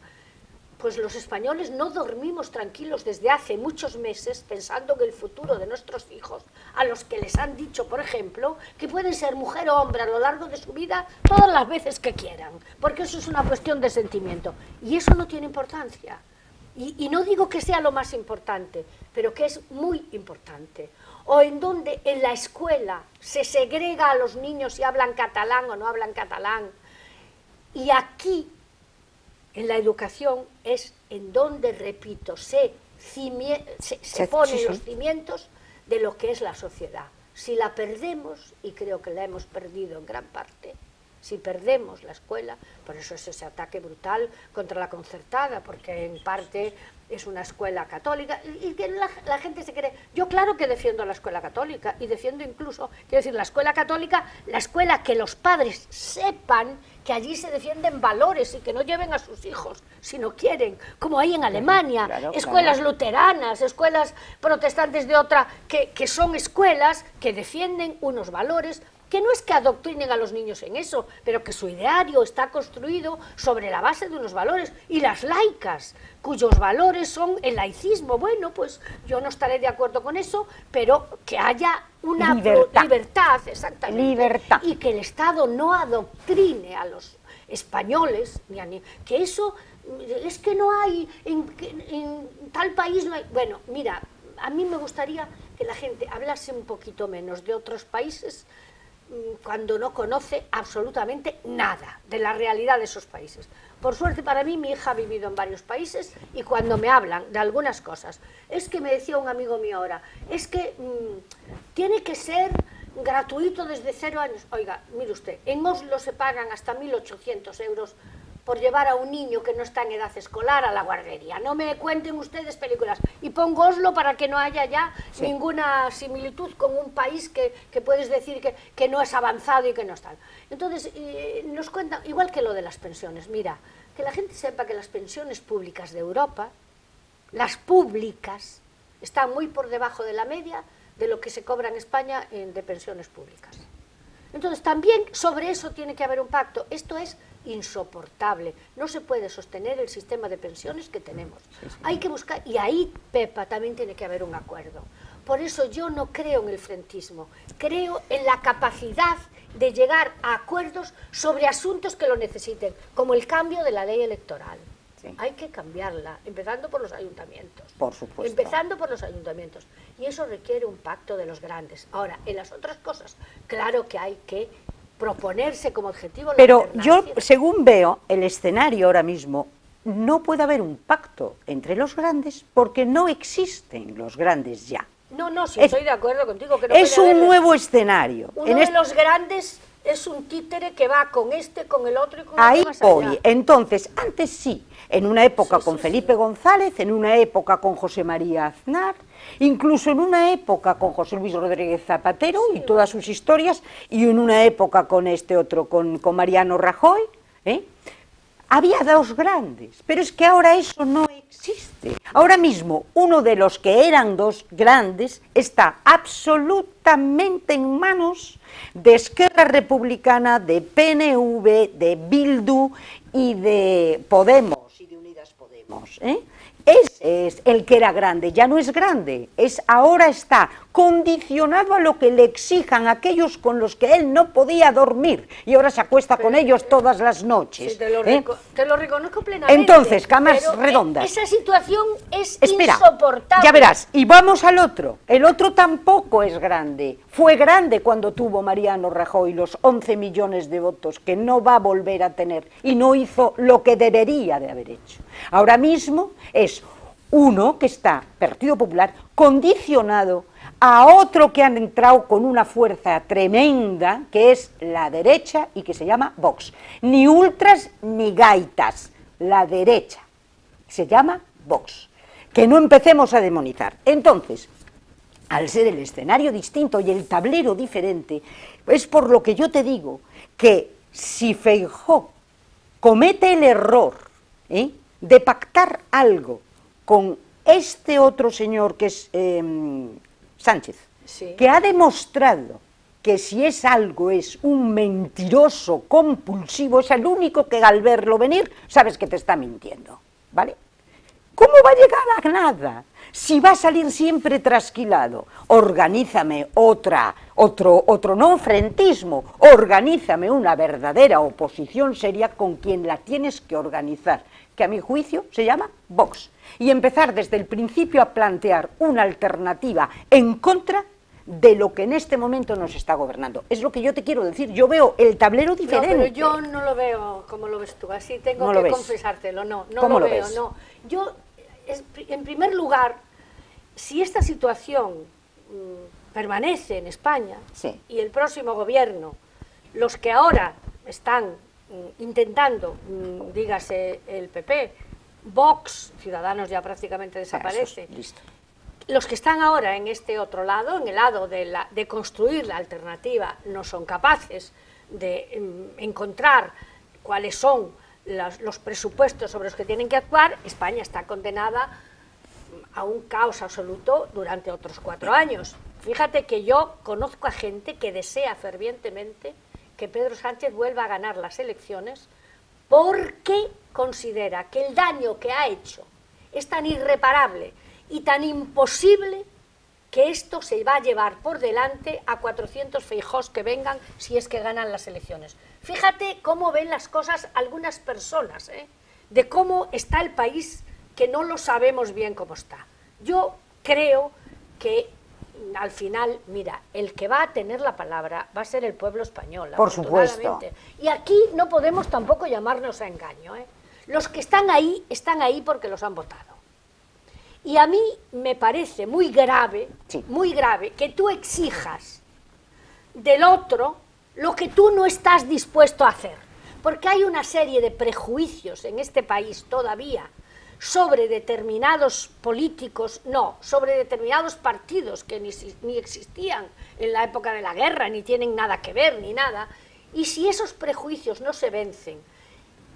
Pues los españoles no dormimos tranquilos desde hace muchos meses pensando en el futuro de nuestros hijos, a los que les han dicho, por ejemplo, que pueden ser mujer o hombre a lo largo de su vida todas las veces que quieran, porque eso es una cuestión de sentimiento. Y eso no tiene importancia. Y no digo que sea lo más importante, pero que es muy importante. O en donde en la escuela se segrega a los niños si hablan catalán o no hablan catalán. Y aquí, en la educación, es en donde, repito, se ponen los cimientos de lo que es la sociedad. Si la perdemos, y creo que la hemos perdido en gran parte, si perdemos la escuela, por eso es ese ataque brutal contra la concertada, porque en parte es una escuela católica, y que la gente se cree. Yo claro que defiendo la escuela católica, y defiendo incluso, quiero decir, la escuela católica, la escuela que los padres sepan que allí se defienden valores y que no lleven a sus hijos si no quieren, como hay en Alemania, escuelas luteranas, escuelas protestantes de otra, que son escuelas que defienden unos valores, que no es que adoctrinen a los niños en eso, pero que su ideario está construido sobre la base de unos valores, y las laicas, cuyos valores son el laicismo. Bueno, pues yo no estaré de acuerdo con eso, pero que haya una libertad, exactamente, libertad, y que el Estado no adoctrine a los españoles, que eso es que no hay, en tal país no hay. Bueno, mira, a mí me gustaría que la gente hablase un poquito menos de otros países cuando no conoce absolutamente nada de la realidad de esos países. Por suerte para mí, mi hija ha vivido en varios países, y cuando me hablan de algunas cosas, es que me decía un amigo mío ahora, es que tiene que ser gratuito desde 0 años. Oiga, mire usted, en Oslo se pagan hasta 1.800 euros por llevar a un niño que no está en edad escolar a la guardería. No me cuenten ustedes películas. Y pongo Oslo para que no haya ya ninguna similitud con un país que puedes decir que no es avanzado y que no está. Entonces, nos cuentan, igual que lo de las pensiones, mira, que la gente sepa que las pensiones públicas de Europa, las públicas, están muy por debajo de la media de lo que se cobra en España de pensiones públicas. Entonces, también sobre eso tiene que haber un pacto. Esto es insoportable. No se puede sostener el sistema de pensiones que tenemos. Hay que buscar, y ahí, Pepa, también tiene que haber un acuerdo. Por eso yo no creo en el frentismo. Creo en la capacidad de llegar a acuerdos sobre asuntos que lo necesiten, como el cambio de la ley electoral. Sí. Hay que cambiarla, empezando por los ayuntamientos. Por supuesto. Empezando por los ayuntamientos. Y eso requiere un pacto de los grandes. Ahora, en las otras cosas, claro que hay que proponerse como objetivo la Pero yo, según veo el escenario ahora mismo, no puede haber un pacto entre los grandes porque no existen los grandes ya. No, sí, estoy de acuerdo contigo. Que no es un nuevo escenario. Uno de los grandes es un títere que va con este, con el otro y con el más allá. Ahí voy. Allá. Entonces, antes sí, en una época con Felipe González, en una época con José María Aznar, incluso en una época con José Luis Rodríguez Zapatero y todas sus historias, y en una época con este otro, con Mariano Rajoy, había dos grandes, pero es que ahora eso no existe. Ahora mismo, uno de los que eran dos grandes está absolutamente en manos de Esquerra Republicana, de PNV, de Bildu y de Podemos, y de Unidas Podemos. Es es el que era grande, ya no es grande, ahora está condicionado a lo que le exijan aquellos con los que él no podía dormir y ahora se acuesta con ellos todas las noches. Sí, te lo reconozco plenamente. Entonces, camas redondas. Esa situación es Espera, insoportable. ya verás, y vamos al otro. El otro tampoco es grande. Fue grande cuando tuvo Mariano Rajoy los 11 millones de votos que no va a volver a tener y no hizo lo que debería de haber hecho. Ahora mismo es uno que está, Partido Popular, condicionado a otro que han entrado con una fuerza tremenda, que es la derecha y que se llama Vox. Ni ultras ni gaitas, la derecha, se llama Vox. Que no empecemos a demonizar. Entonces, al ser el escenario distinto y el tablero diferente, es por lo que yo te digo que si Feijóo comete el error de pactar algo con este otro señor que es Sánchez, sí, que ha demostrado que si es algo es un mentiroso compulsivo, es el único que al verlo venir sabes que te está mintiendo, ¿vale? ¿Cómo va a llegar a nada? Si va a salir siempre trasquilado, organízame otro no frentismo, organízame una verdadera oposición seria con quien la tienes que organizar, que a mi juicio se llama Vox, y empezar desde el principio a plantear una alternativa en contra de lo que en este momento nos está gobernando. Es lo que yo te quiero decir, yo veo el tablero diferente. No, pero yo no lo veo como lo ves tú, así tengo que confesártelo, no lo veo, no. Yo, en primer lugar, si esta situación permanece en España, sí, y el próximo gobierno, los que ahora están intentando, dígase el PP, Vox, Ciudadanos ya prácticamente desaparece, listo, los que están ahora en este otro lado, en el lado de construir la alternativa, no son capaces de encontrar cuáles son los presupuestos sobre los que tienen que actuar, España está condenada a un caos absoluto durante otros 4 años. Fíjate que yo conozco a gente que desea fervientemente que Pedro Sánchez vuelva a ganar las elecciones porque considera que el daño que ha hecho es tan irreparable y tan imposible que esto se va a llevar por delante a 400 Feijóos que vengan si es que ganan las elecciones. Fíjate cómo ven las cosas algunas personas, de cómo está el país, que no lo sabemos bien cómo está. Yo creo que al final, mira, el que va a tener la palabra va a ser el pueblo español, por supuesto. Y aquí no podemos tampoco llamarnos a engaño, Los que están ahí porque los han votado. Y a mí me parece muy grave que tú exijas del otro lo que tú no estás dispuesto a hacer. Porque hay una serie de prejuicios en este país todavía sobre determinados políticos, sobre determinados partidos que ni existían en la época de la guerra, ni tienen nada que ver, ni nada. Y si esos prejuicios no se vencen,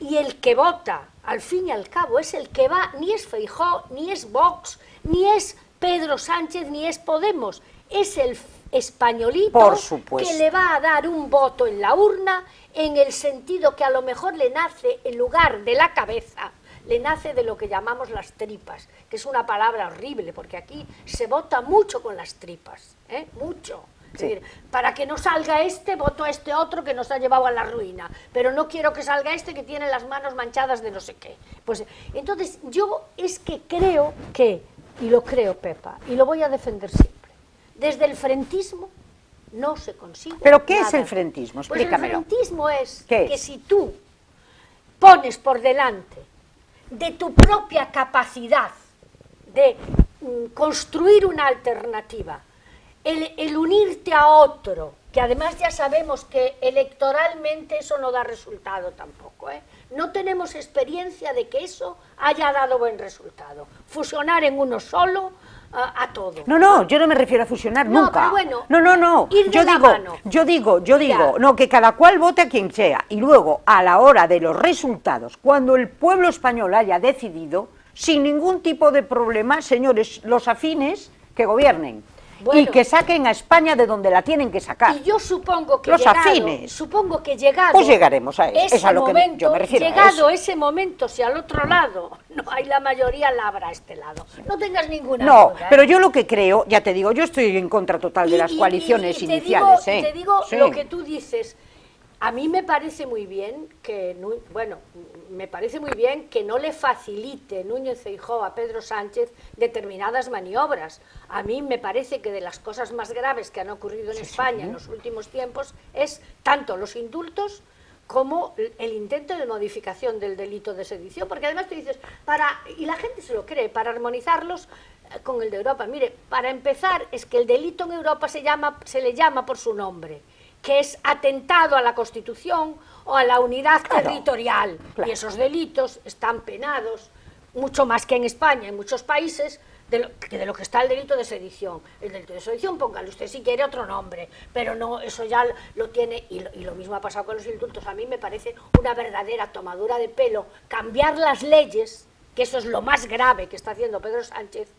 y el que vota, al fin y al cabo, es el que va, ni es Feijóo, ni es Vox, ni es Pedro Sánchez, ni es Podemos, es el españolito que le va a dar un voto en la urna en el sentido que a lo mejor le nace, en lugar de la cabeza, le nace de lo que llamamos las tripas, que es una palabra horrible, porque aquí se vota mucho con las tripas, mucho. Es decir, para que no salga este, voto a este otro que nos ha llevado a la ruina, pero no quiero que salga este que tiene las manos manchadas de no sé qué. Pues entonces yo es que creo que, y lo creo, Pepa, y lo voy a defender siempre, desde el frentismo no se consigue. ¿Pero qué nada. es el frentismo? Explícamelo. Pues el frentismo es que es? Si tú pones por delante de tu propia capacidad de construir una alternativa, el unirte a otro, que además ya sabemos que electoralmente eso no da resultado tampoco, no tenemos experiencia de que eso haya dado buen resultado, fusionar en uno solo a todo. No, yo no me refiero a fusionar nunca. Pero bueno, no. Yo digo, no, que cada cual vote a quien sea, y luego a la hora de los resultados, cuando el pueblo español haya decidido, sin ningún tipo de problema, señores, los afines que gobiernen. Bueno, y que saquen a España de donde la tienen que sacar. Y yo supongo que Los afines. Supongo que llegado Pues llegaremos a eso, ese es a lo que momento, yo me refiero. Llegado ese momento, si al otro lado no hay la mayoría, la habrá a este lado. No tengas ninguna No, duda. pero yo lo que creo, ya te digo, yo estoy en contra total de las coaliciones y iniciales. Te digo Sí. lo que tú dices. A mí me parece muy bien que, bueno, me parece muy bien que no le facilite Núñez Feijóo a Pedro Sánchez determinadas maniobras. A mí me parece que de las cosas más graves que han ocurrido en España en los últimos tiempos es tanto los indultos como el intento de modificación del delito de sedición, porque además tú dices, y la gente se lo cree, para armonizarlos con el de Europa. Mire, para empezar, es que el delito en Europa se le llama por su nombre, que es atentado a la Constitución o a la unidad territorial. Claro. Y esos delitos están penados, mucho más que en España, en muchos países, de lo que está el delito de sedición. El delito de sedición, póngale usted si quiere otro nombre, pero no, eso ya lo tiene, y lo mismo ha pasado con los indultos. A mí me parece una verdadera tomadura de pelo cambiar las leyes, que eso es lo más grave que está haciendo Pedro Sánchez,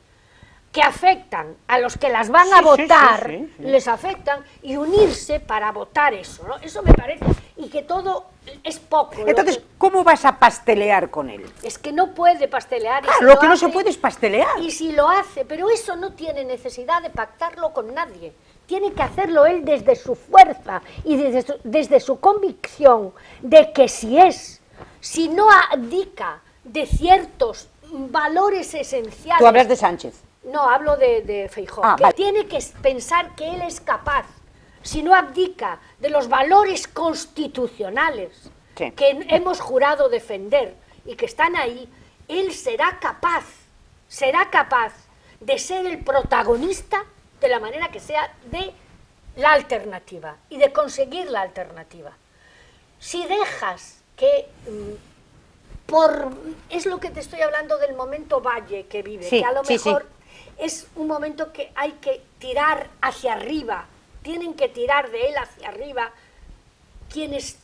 que afectan a los que las van a votar, les afectan, y unirse para votar eso, ¿no? Eso me parece, y que todo es poco. Entonces, ¿cómo vas a pastelear con él? Es que no puede pastelear. Claro, lo que no se puede es pastelear. Y si lo hace, pero eso no tiene necesidad de pactarlo con nadie. Tiene que hacerlo él desde su fuerza y desde su convicción de que si no abdica de ciertos valores esenciales... Tú hablas de Sánchez. No, hablo de Feijóo, que vale. tiene que pensar que él es capaz, si no abdica de los valores constitucionales que hemos jurado defender y que están ahí, él será capaz de ser el protagonista, de la manera que sea, de la alternativa y de conseguir la alternativa. Si dejas que... es lo que te estoy hablando del momento valle que vive, que a lo mejor es un momento que hay que tirar hacia arriba, tienen que tirar de él hacia arriba quienes,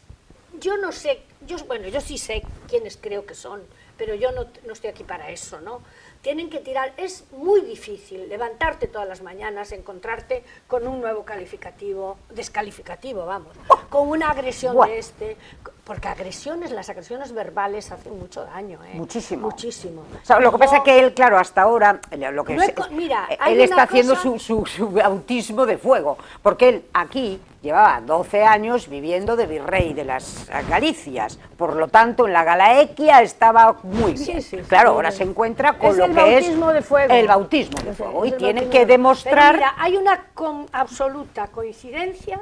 yo no sé, yo sí sé quiénes creo que son, pero yo no estoy aquí para eso, ¿no? Tienen que tirar, es muy difícil levantarte todas las mañanas, encontrarte con un nuevo descalificativo, vamos, con una agresión de porque las agresiones verbales hacen mucho daño, ¿eh? Muchísimo. Muchísimo. O sea, lo que pasa es que él, claro, hasta ahora, lo que mira, él está haciendo su bautismo de fuego, porque él aquí llevaba 12 años viviendo de virrey de las Galicias, por lo tanto en la Galaequia estaba muy bien. Claro, ahora se encuentra con lo que es el bautismo de fuego y tiene que demostrar... Pero mira, hay una absoluta coincidencia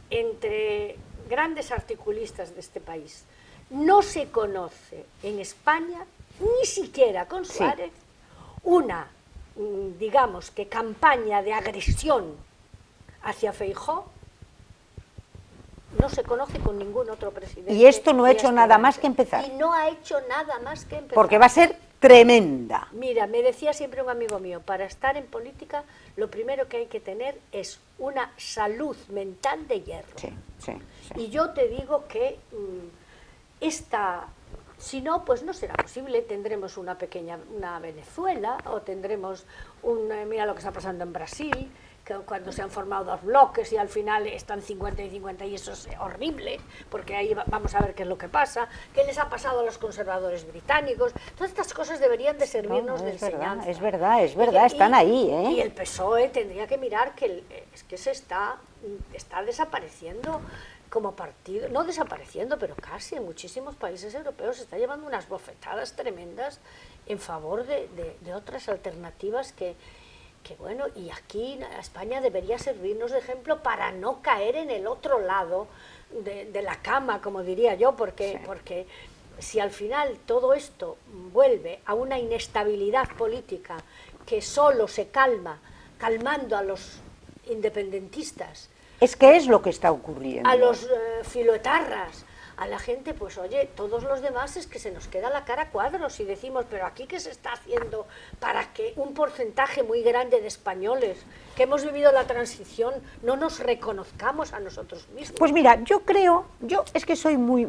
entre grandes articulistas de este país. No se conoce en España, ni siquiera con Suárez, una, digamos que campaña de agresión hacia Feijóo. No se conoce con ningún otro presidente. Y esto no ha hecho nada más que empezar. Y no ha hecho nada más que empezar. Porque va a ser tremenda. Mira, me decía siempre un amigo mío, para estar en política lo primero que hay que tener es una salud mental de hierro. Sí. Y yo te digo que si no, pues no será posible. Tendremos una Venezuela, o tendremos mira lo que está pasando en Brasil, que cuando se han formado dos bloques y al final están 50 y 50, y eso es horrible, porque ahí vamos a ver qué es lo que pasa, qué les ha pasado a los conservadores británicos. Todas estas cosas deberían de servirnos de enseñanza. Es verdad, están ahí, ¿eh? Y el PSOE tendría que mirar que es que se está desapareciendo como partido, no desapareciendo, pero casi en muchísimos países europeos se está llevando unas bofetadas tremendas en favor de otras alternativas que bueno, y aquí España debería servirnos de ejemplo para no caer en el otro lado de la cama, como diría yo, porque si al final todo esto vuelve a una inestabilidad política que solo se calmando a los independentistas, es que es lo que está ocurriendo, a los filoetarras, a la gente, pues oye, todos los demás es que se nos queda la cara a cuadros y decimos, pero aquí ¿qué se está haciendo para que un porcentaje muy grande de españoles que hemos vivido la transición no nos reconozcamos a nosotros mismos? Pues mira, yo es que soy muy,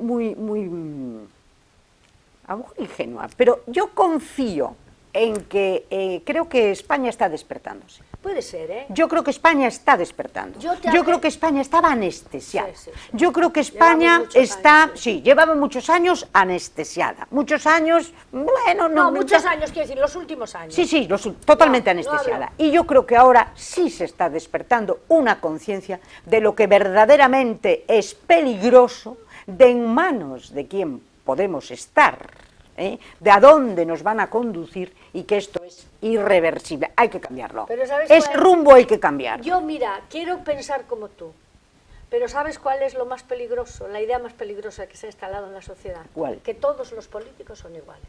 a lo mejor ingenua, pero yo confío en que creo que España está despertándose. Puede ser, ¿eh? Yo creo que España está despertando. Yo creo que España estaba anestesiada. Sí. Yo creo que España está... años, sí, llevaba muchos años anestesiada. Muchos años, bueno... No, muchos años, quiero decir, los últimos años. Sí, totalmente anestesiada. Y yo creo que ahora sí se está despertando una conciencia de lo que verdaderamente es peligroso, de en manos de quién podemos estar, de a dónde nos van a conducir, y que esto es irreversible, hay que cambiarlo. Pero ¿sabes ese rumbo hay que cambiar. Yo, mira, quiero pensar como tú, pero ¿sabes cuál es lo más peligroso, la idea más peligrosa que se ha instalado en la sociedad? ¿Cuál? Que todos los políticos son iguales.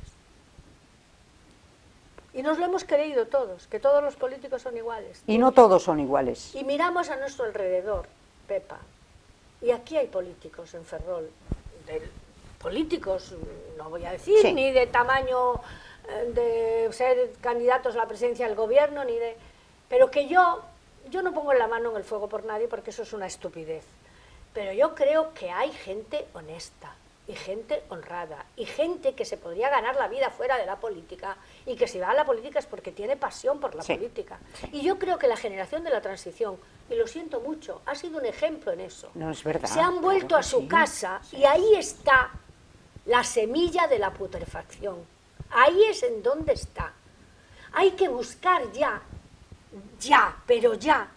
Y nos lo hemos creído todos, que todos los políticos son iguales. Y no todos son iguales. Y miramos a nuestro alrededor, Pepa, y aquí hay políticos en Ferrol, políticos, no voy a decir, sí, ni de tamaño de ser candidatos a la presidencia del gobierno, ni de... Pero que yo no pongo la mano en el fuego por nadie, porque eso es una estupidez. Pero yo creo que hay gente honesta, y gente honrada, y gente que se podría ganar la vida fuera de la política, y que si va a la política es porque tiene pasión por la política. Sí. Y yo creo que la generación de la transición, y lo siento mucho, ha sido un ejemplo en eso. No es verdad. Se han vuelto a su casa, y ahí está la semilla de la putrefacción. Ahí es en donde está. Hay que buscar pero ya,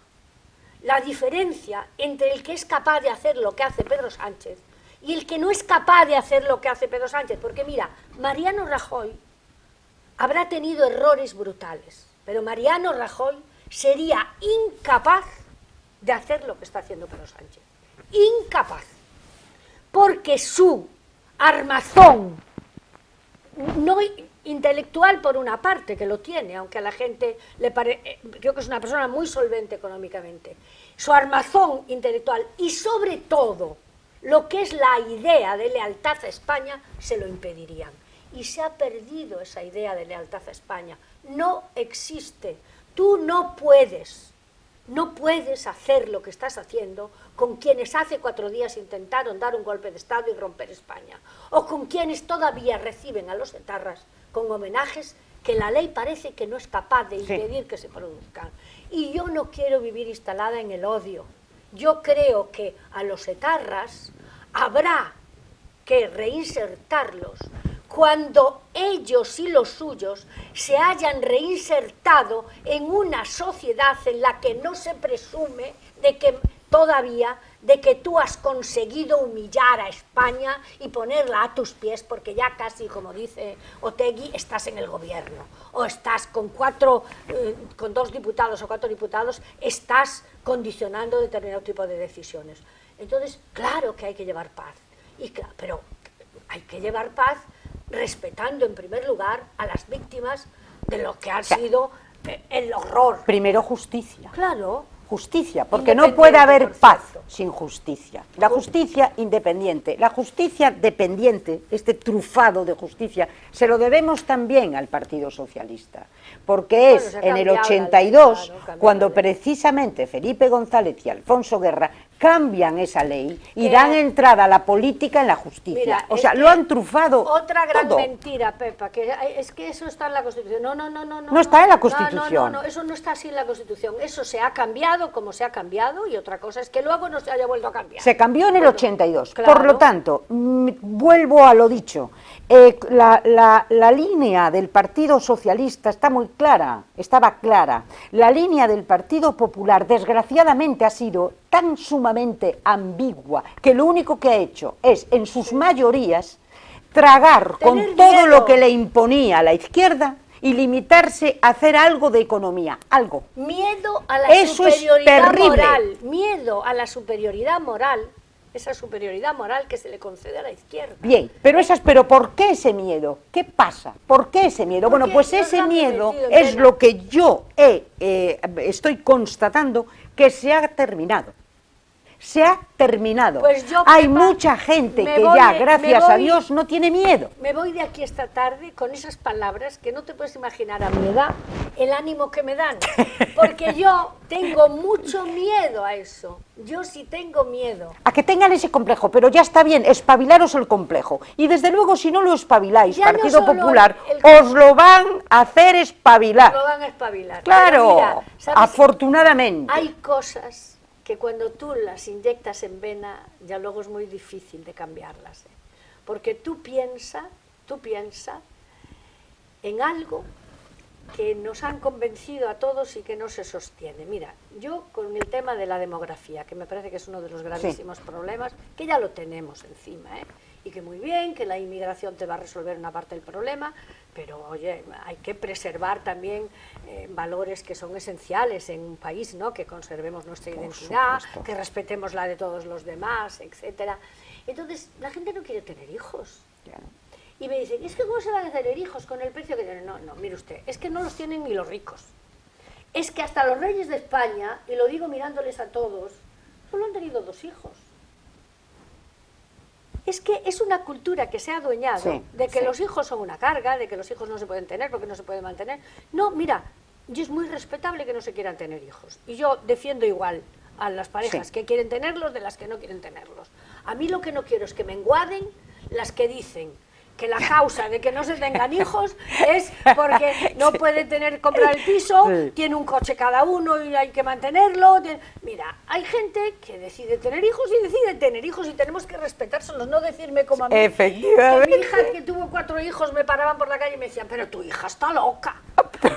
la diferencia entre el que es capaz de hacer lo que hace Pedro Sánchez y el que no es capaz de hacer lo que hace Pedro Sánchez. Porque mira, Mariano Rajoy habrá tenido errores brutales, pero Mariano Rajoy sería incapaz de hacer lo que está haciendo Pedro Sánchez. Incapaz. Porque su armazón, no intelectual por una parte, que lo tiene, aunque a la gente le parece, creo que es una persona muy solvente económicamente, su armazón intelectual y sobre todo lo que es la idea de lealtad a España, se lo impedirían. Y se ha perdido esa idea de lealtad a España. No existe. Tú no puedes hacer lo que estás haciendo con quienes hace 4 días intentaron dar un golpe de Estado y romper España, o con quienes todavía reciben a los etarras con homenajes que la ley parece que no es capaz de impedir que se produzcan. Y yo no quiero vivir instalada en el odio. Yo creo que a los etarras habrá que reinsertarlos cuando ellos y los suyos se hayan reinsertado en una sociedad en la que no se presume de que todavía de que tú has conseguido humillar a España y ponerla a tus pies, porque ya casi, como dice Otegi, estás en el gobierno, o estás con 2 diputados o 4 diputados, estás condicionando determinado tipo de decisiones. Entonces, claro que hay que llevar paz, pero hay que llevar paz respetando en primer lugar a las víctimas de lo que ha sido el horror. Primero justicia. Claro. Justicia, porque no puede haber paz sin justicia. La justicia independiente, la justicia dependiente, este trufado de justicia, se lo debemos también al Partido Socialista, porque es en el 82 cuando precisamente Felipe González y Alfonso Guerra cambian esa ley y dan entrada a la política en la justicia. Mira, o sea, lo han trufado. Otra gran todo. Mentira, Pepa, que es que eso está en la Constitución. No. No está en la Constitución. No, eso no está así en la Constitución. Eso se ha cambiado como se ha cambiado, y otra cosa es que luego no se haya vuelto a cambiar. Se cambió en el 82. Claro. Por lo tanto, vuelvo a lo dicho. La línea del Partido Socialista está muy clara, estaba clara. La línea del Partido Popular, desgraciadamente, ha sido tan sumamente ambigua que lo único que ha hecho es, en sus mayorías, tragar con todo lo que le imponía la izquierda y limitarse a hacer algo de economía, algo. Miedo a la Eso superioridad es terrible. moral, miedo a la superioridad moral, esa superioridad moral que se le concede a la izquierda. Bien, pero ¿por qué ese miedo? ¿Qué pasa? ¿Por qué ese miedo? Bueno, pues ese miedo es lo que yo estoy constatando que se ha terminado. se ha terminado. Pues yo, hay Pepa, mucha gente me que voy ya, de- gracias me a voy- Dios, no tiene miedo. Me voy de aquí esta tarde con esas palabras que no te puedes imaginar a mi edad el ánimo que me dan, porque yo tengo mucho miedo a eso, yo sí tengo miedo. A que tengan ese complejo, pero ya está bien, espabilaros el complejo. Y desde luego, si no lo espabiláis, Ya no Partido solo Popular, el- os lo van a hacer espabilar. Lo van a espabilar. Claro, Pero mira, ¿sabes? afortunadamente. Hay cosas que cuando tú las inyectas en vena, ya luego es muy difícil de cambiarlas. ¿Eh? Porque tú piensa en algo que nos han convencido a todos y que no se sostiene. Mira, yo con el tema de la demografía, que me parece que es uno de los gravísimos problemas, que ya lo tenemos encima, ¿eh? Y que muy bien, que la inmigración te va a resolver una parte del problema, pero oye, hay que preservar también valores que son esenciales en un país, ¿no? Que conservemos nuestra identidad, supuesto. que respetemos la de todos los demás, etcétera. Entonces, la gente no quiere tener hijos. Ya. Y me dicen, es que ¿cómo se van a tener hijos con el precio que tienen? No, no, mire usted, es que no los tienen ni los ricos. Es que hasta los reyes de España, y lo digo mirándoles a todos, solo han tenido 2 hijos. Es que es una cultura que se ha adueñado Sí, de que sí. los hijos son una carga, de que los hijos no se pueden tener porque no se pueden mantener. No, mira, y es muy respetable que no se quieran tener hijos. Y yo defiendo igual a las parejas Sí. que quieren tenerlos de las que no quieren tenerlos. A mí lo que no quiero es que me enguaden las que dicen que la causa de que no se tengan hijos es porque no puede comprar el piso, Sí. tiene un coche cada uno y hay que mantenerlo. Mira, hay gente que decide tener hijos y tenemos que respetárselos, no decirme como a mí. Efectivamente. Que mi hija que tuvo 4 hijos me paraban por la calle y me decían, pero tu hija está loca.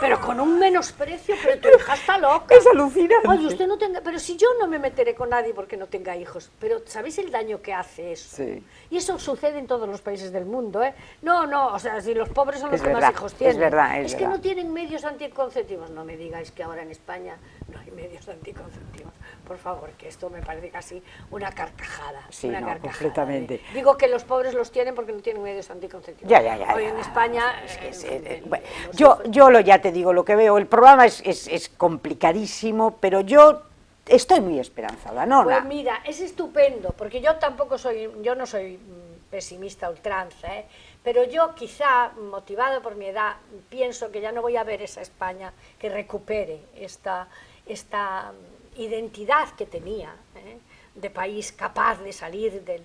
Pero con un menosprecio, pero tu hija está loca. Es alucinante. Oye, usted no tenga, pero si yo no me meteré con nadie porque no tenga hijos, pero ¿sabéis el daño que hace eso? Sí. Y eso sucede en todos los países del mundo, ¿eh? No, o sea, si los pobres son los Es que verdad, más hijos tienen. es verdad, es que verdad. no tienen medios anticonceptivos. No me digáis que ahora en España no hay medios anticonceptivos. Por favor, que esto me parece casi una carcajada. Sí, una no, carcajada, completamente. Digo que los pobres los tienen porque no tienen medios anticonceptivos. Ya. Hoy en España... Bueno, los yo hijos- ya te digo lo que veo, el programa es complicadísimo, pero yo estoy muy esperanzada, ¿no? Pues mira, es estupendo, porque yo no soy pesimista a ultranza, ¿eh? Pero yo quizá, motivado por mi edad, pienso que ya no voy a ver esa España que recupere esta identidad que tenía, ¿eh? De país capaz de salir del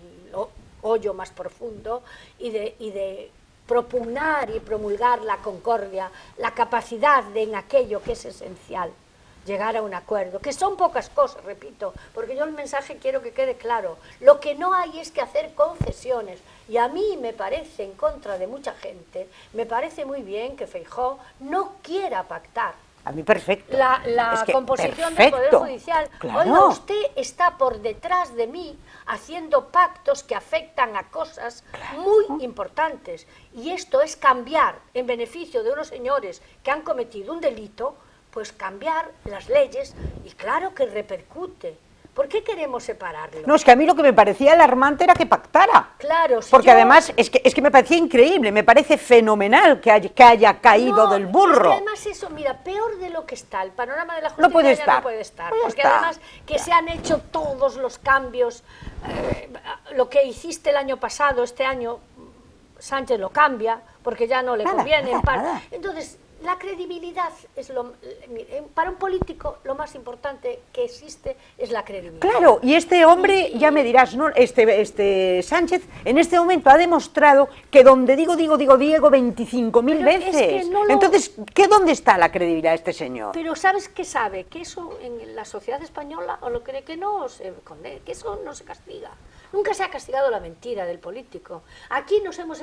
hoyo más profundo y de propugnar y promulgar la concordia, la capacidad de en aquello que es esencial, llegar a un acuerdo, que son pocas cosas, repito, porque yo el mensaje quiero que quede claro. Lo que no hay es que hacer concesiones, y a mí me parece, en contra de mucha gente, me parece muy bien que Feijóo no quiera pactar A mí perfecto. la Es que composición del Poder perfecto. Judicial. Claro. Oiga, usted está por detrás de mí haciendo pactos que afectan a cosas muy importantes. Y esto es cambiar, en beneficio de unos señores que han cometido un delito, pues cambiar las leyes, y claro que repercute. ¿Por qué queremos separarlo? No, es que a mí lo que me parecía alarmante era que pactara. Claro, si Porque yo- además es que me parecía increíble, me parece fenomenal que haya caído No, del burro. Es que además eso, mira, peor de lo que está, el panorama de la justicia No puede ya estar. no puede estar. Pues ya Porque está. además que se han hecho todos los cambios, lo que hiciste el año pasado, este año Sánchez lo cambia, porque ya no le Nada, conviene. nada, nada. Entonces, la credibilidad es para un político lo más importante que existe es la credibilidad. Claro, y este hombre, ya me dirás, ¿no? Este Sánchez, en este momento ha demostrado que donde digo Diego 25.000 Pero es veces. que no lo- Entonces, ¿dónde está la credibilidad de este señor? Pero ¿sabes qué sabe? Que eso en la sociedad española, o lo cree que no, se condena, que eso no se castiga. Nunca se ha castigado la mentira del político. Aquí nos hemos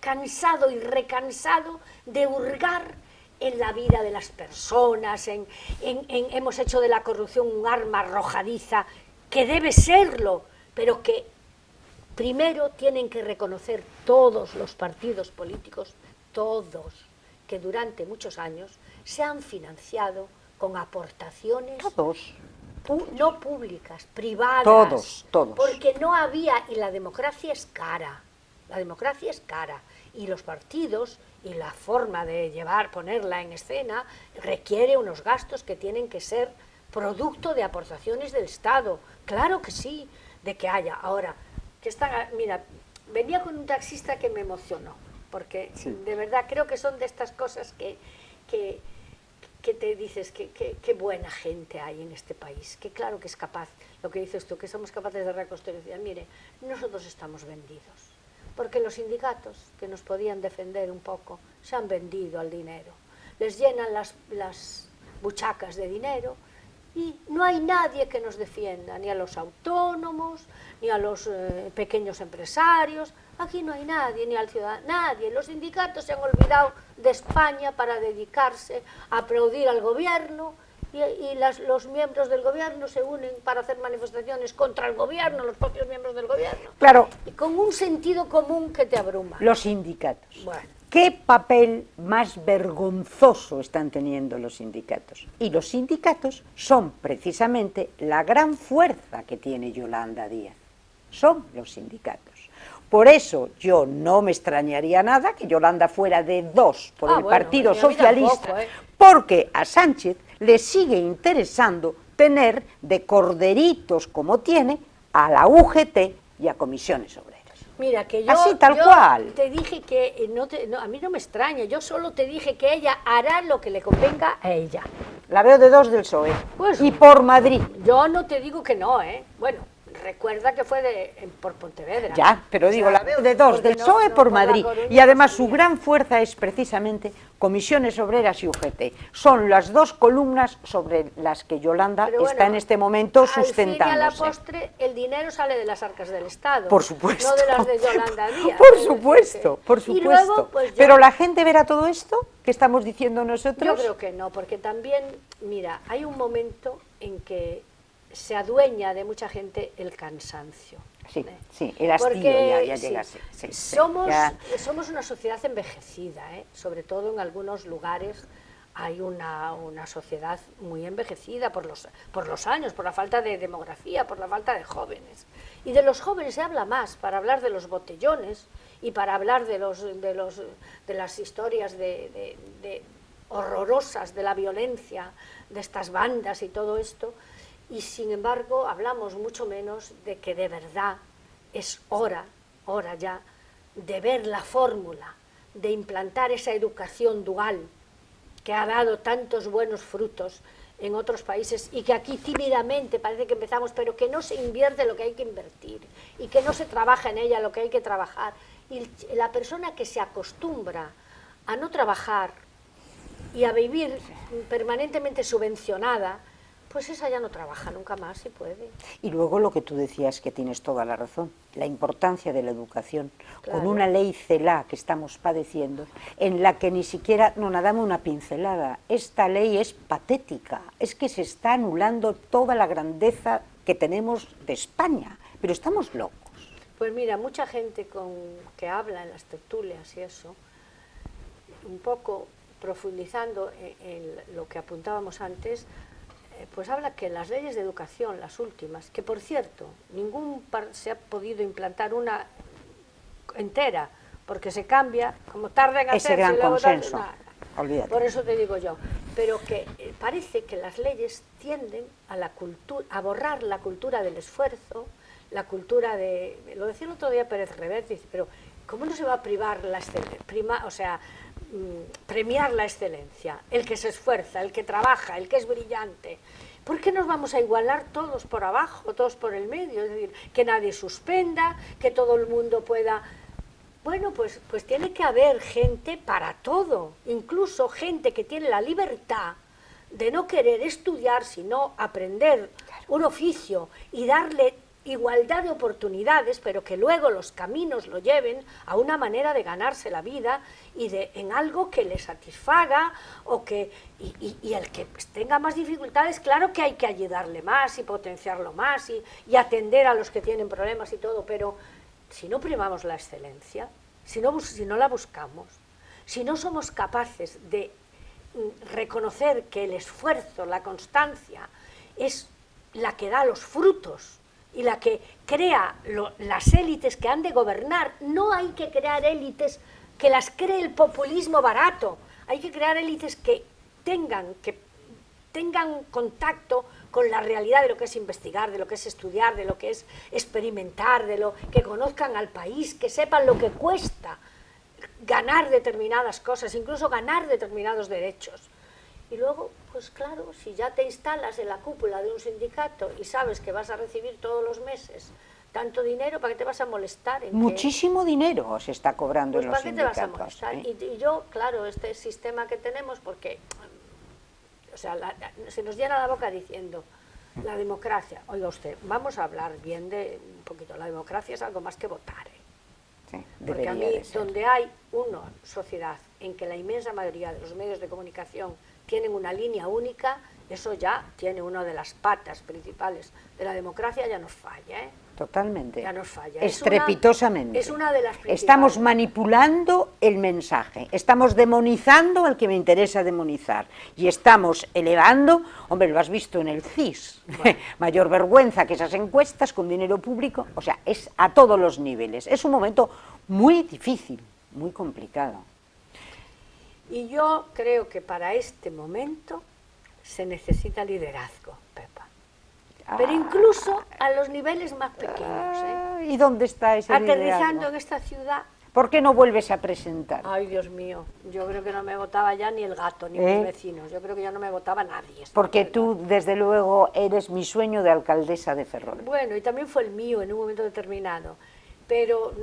cansado y recansado de hurgar en la vida de las personas, hemos hecho de la corrupción un arma arrojadiza, que debe serlo, pero que primero tienen que reconocer todos los partidos políticos, todos, que durante muchos años se han financiado con aportaciones Todos. no públicas, privadas. Todos. Porque no había, y la democracia es cara. La democracia es cara. Y los partidos y la forma de ponerla en escena requiere unos gastos que tienen que ser producto de aportaciones del Estado, claro que sí, de que haya. Ahora, que están, mira, venía con un taxista que me emocionó, porque sí, de verdad creo que son de estas cosas que te dices que buena gente hay en este país, que claro que es capaz, lo que dices tú, que somos capaces de reconstruir. Mire, nosotros estamos vendidos, porque los sindicatos que nos podían defender un poco se han vendido al dinero, les llenan las buchacas de dinero y no hay nadie que nos defienda, ni a los autónomos, ni a los pequeños empresarios. Aquí no hay nadie, ni al ciudadano, nadie. Los sindicatos se han olvidado de España para dedicarse a aplaudir al gobierno y los miembros del gobierno se unen para hacer manifestaciones contra el gobierno, los propios miembros del gobierno. Claro. Y con un sentido común que te abruma. Los sindicatos. Bueno. ¿Qué papel más vergonzoso están teniendo los sindicatos? Y los sindicatos son precisamente la gran fuerza que tiene Yolanda Díaz. Son los sindicatos. Por eso yo no me extrañaría nada que Yolanda fuera de 2 por el Partido Socialista, tampoco, porque a Sánchez le sigue interesando tener de corderitos como tiene a la UGT y a Comisiones Obreras. Mira, que yo, así tal cual. Te dije que a mí no me extraña, yo solo te dije que ella hará lo que le convenga a ella. La veo de 2 del PSOE, pues, y por Madrid. Yo no te digo que no, bueno, recuerda que fue por Pontevedra. Ya, pero digo, la veo de 2 del PSOE por Madrid, y además su gran fuerza es precisamente Comisiones Obreras y UGT. Son las 2 columnas sobre las que Yolanda está en este momento sustentándose. Al fin y a la postre, el dinero sale de las arcas del Estado. Por supuesto. No de las de Yolanda Díaz. Por supuesto, por supuesto. Y luego, pues, pero la gente verá todo esto que estamos diciendo nosotros. Yo creo que no, porque también, mira, hay un momento en que se adueña de mucha gente el cansancio. Sí, sí, el hastío ya llega. Sí, somos una sociedad envejecida, sobre todo en algunos lugares hay una sociedad muy envejecida por los años, por la falta de demografía, por la falta de jóvenes. Y de los jóvenes se habla más para hablar de los botellones y para hablar de las historias horrorosas de la violencia, de estas bandas y todo esto. Y sin embargo hablamos mucho menos de que de verdad es hora ya de ver la fórmula, de implantar esa educación dual que ha dado tantos buenos frutos en otros países y que aquí tímidamente parece que empezamos, pero que no se invierte lo que hay que invertir y que no se trabaja en ella lo que hay que trabajar. Y la persona que se acostumbra a no trabajar y a vivir permanentemente subvencionada, pues esa ya no trabaja nunca más si puede. Y luego lo que tú decías, que tienes toda la razón, la importancia de la educación, claro. Con una ley CELA que estamos padeciendo, en la que ni siquiera nos damos una pincelada. Esta ley es patética, es que se está anulando toda la grandeza que tenemos de España, pero estamos locos. Pues mira, mucha gente que habla en las tertulias y eso, un poco profundizando en lo que apuntábamos antes, pues habla que las leyes de educación, las últimas, que por cierto, se ha podido implantar una entera, porque se cambia, como tarda en hacerse. Ese gran consenso, olvídate. Por eso te digo yo, pero que parece que las leyes tienden a borrar la cultura del esfuerzo, la cultura lo decía el otro día Pérez Reverte, dice, pero ¿cómo no se va a privar premiar la excelencia, el que se esfuerza, el que trabaja, el que es brillante? ¿Por qué nos vamos a igualar todos por abajo, todos por el medio? Es decir, que nadie suspenda, que todo el mundo pueda... Bueno, pues tiene que haber gente para todo, incluso gente que tiene la libertad de no querer estudiar, sino aprender un oficio y darle igualdad de oportunidades, pero que luego los caminos lo lleven a una manera de ganarse la vida y en algo que le satisfaga y el que tenga más dificultades, claro que hay que ayudarle más y potenciarlo más y atender a los que tienen problemas y todo, pero si no primamos la excelencia, si no la buscamos, si no somos capaces de reconocer que el esfuerzo, la constancia es la que da los frutos y la que crea las élites que han de gobernar. No hay que crear élites que las cree el populismo barato, hay que crear élites que tengan contacto con la realidad de lo que es investigar, de lo que es estudiar, de lo que es experimentar, que conozcan al país, que sepan lo que cuesta ganar determinadas cosas, incluso ganar determinados derechos. Y luego, pues claro, si ya te instalas en la cúpula de un sindicato y sabes que vas a recibir todos los meses tanto dinero, ¿para qué te vas a molestar? Muchísimo dinero se está cobrando en los sindicatos. ¿Para qué te vas a molestar? Y yo, claro, este sistema que tenemos, porque, o sea, se nos llena la boca diciendo, la democracia, oiga usted, vamos a hablar bien de un poquito, la democracia es algo más que votar, Sí, porque a mí, donde hay una sociedad en que la inmensa mayoría de los medios de comunicación tienen una línea única, eso ya tiene una de las patas principales de la democracia, ya nos falla, Totalmente. Ya nos falla. Estrepitosamente. Es una de las principales. Estamos manipulando el mensaje, estamos demonizando al que me interesa demonizar y estamos elevando, hombre, lo has visto en el CIS, bueno. Mayor vergüenza que esas encuestas con dinero público, o sea, es a todos los niveles. Es un momento muy difícil, muy complicado. Y yo creo que para este momento se necesita liderazgo, Pepa. Pero incluso a los niveles más pequeños. ¿Y dónde está ese liderazgo? Aterrizando en esta ciudad. ¿Por qué no vuelves a presentar? Ay, Dios mío, yo creo que no me votaba ya ni el gato, ni mis vecinos. Yo creo que ya no me votaba nadie. Porque tú, desde luego, eres mi sueño de alcaldesa de Ferrol. Bueno, y también fue el mío en un momento determinado. Pero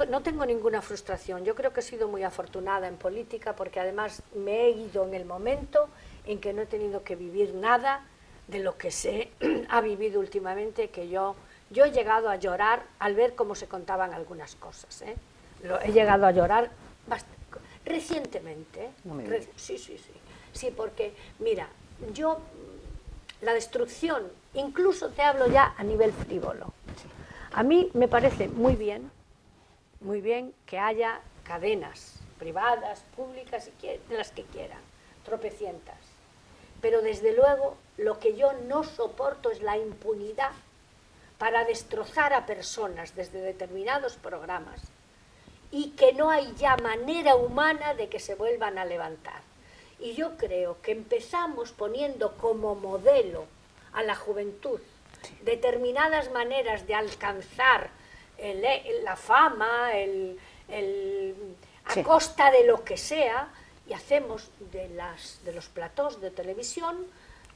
no tengo ninguna frustración. Yo creo que he sido muy afortunada en política porque además me he ido en el momento en que no he tenido que vivir nada de lo que se ha vivido últimamente, que yo he llegado a llorar al ver cómo se contaban algunas cosas. He llegado a llorar recientemente. Sí, porque, mira, la destrucción, incluso te hablo ya a nivel frívolo. A mí me parece muy bien que haya cadenas privadas, públicas, de las que quieran, tropecientas. Pero desde luego lo que yo no soporto es la impunidad para destrozar a personas desde determinados programas y que no hay ya manera humana de que se vuelvan a levantar. Y yo creo que empezamos poniendo como modelo a la juventud determinadas maneras de alcanzar la fama, a costa de lo que sea, y hacemos de los platós de televisión,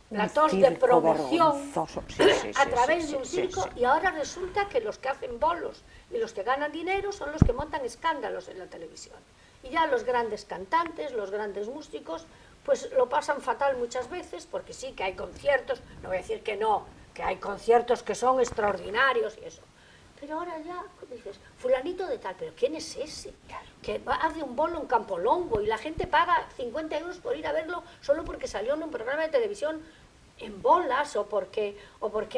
platós de promoción a través de un circo, y ahora resulta que los que hacen bolos y los que ganan dinero son los que montan escándalos en la televisión. Y ya los grandes cantantes, los grandes músicos, pues lo pasan fatal muchas veces, porque sí que hay conciertos, no voy a decir que no, que hay conciertos que son extraordinarios y eso. Pero ahora ya dices, fulanito de tal, pero ¿quién es ese? Que hace un bolo en Campolongo y la gente paga 50 euros por ir a verlo solo porque salió en un programa de televisión en bolas o porque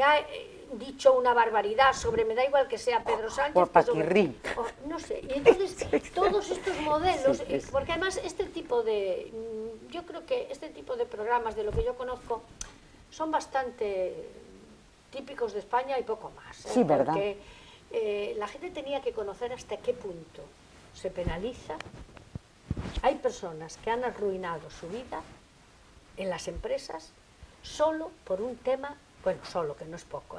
ha dicho una barbaridad sobre, me da igual que sea Pedro Sánchez, no sé. Y entonces todos estos modelos, porque además yo creo que este tipo de programas, de lo que yo conozco, son bastante típicos de España y poco más. Sí, ¿verdad? Porque la gente tenía que conocer hasta qué punto se penaliza. Hay personas que han arruinado su vida en las empresas solo por un tema, bueno, solo, que no es poco,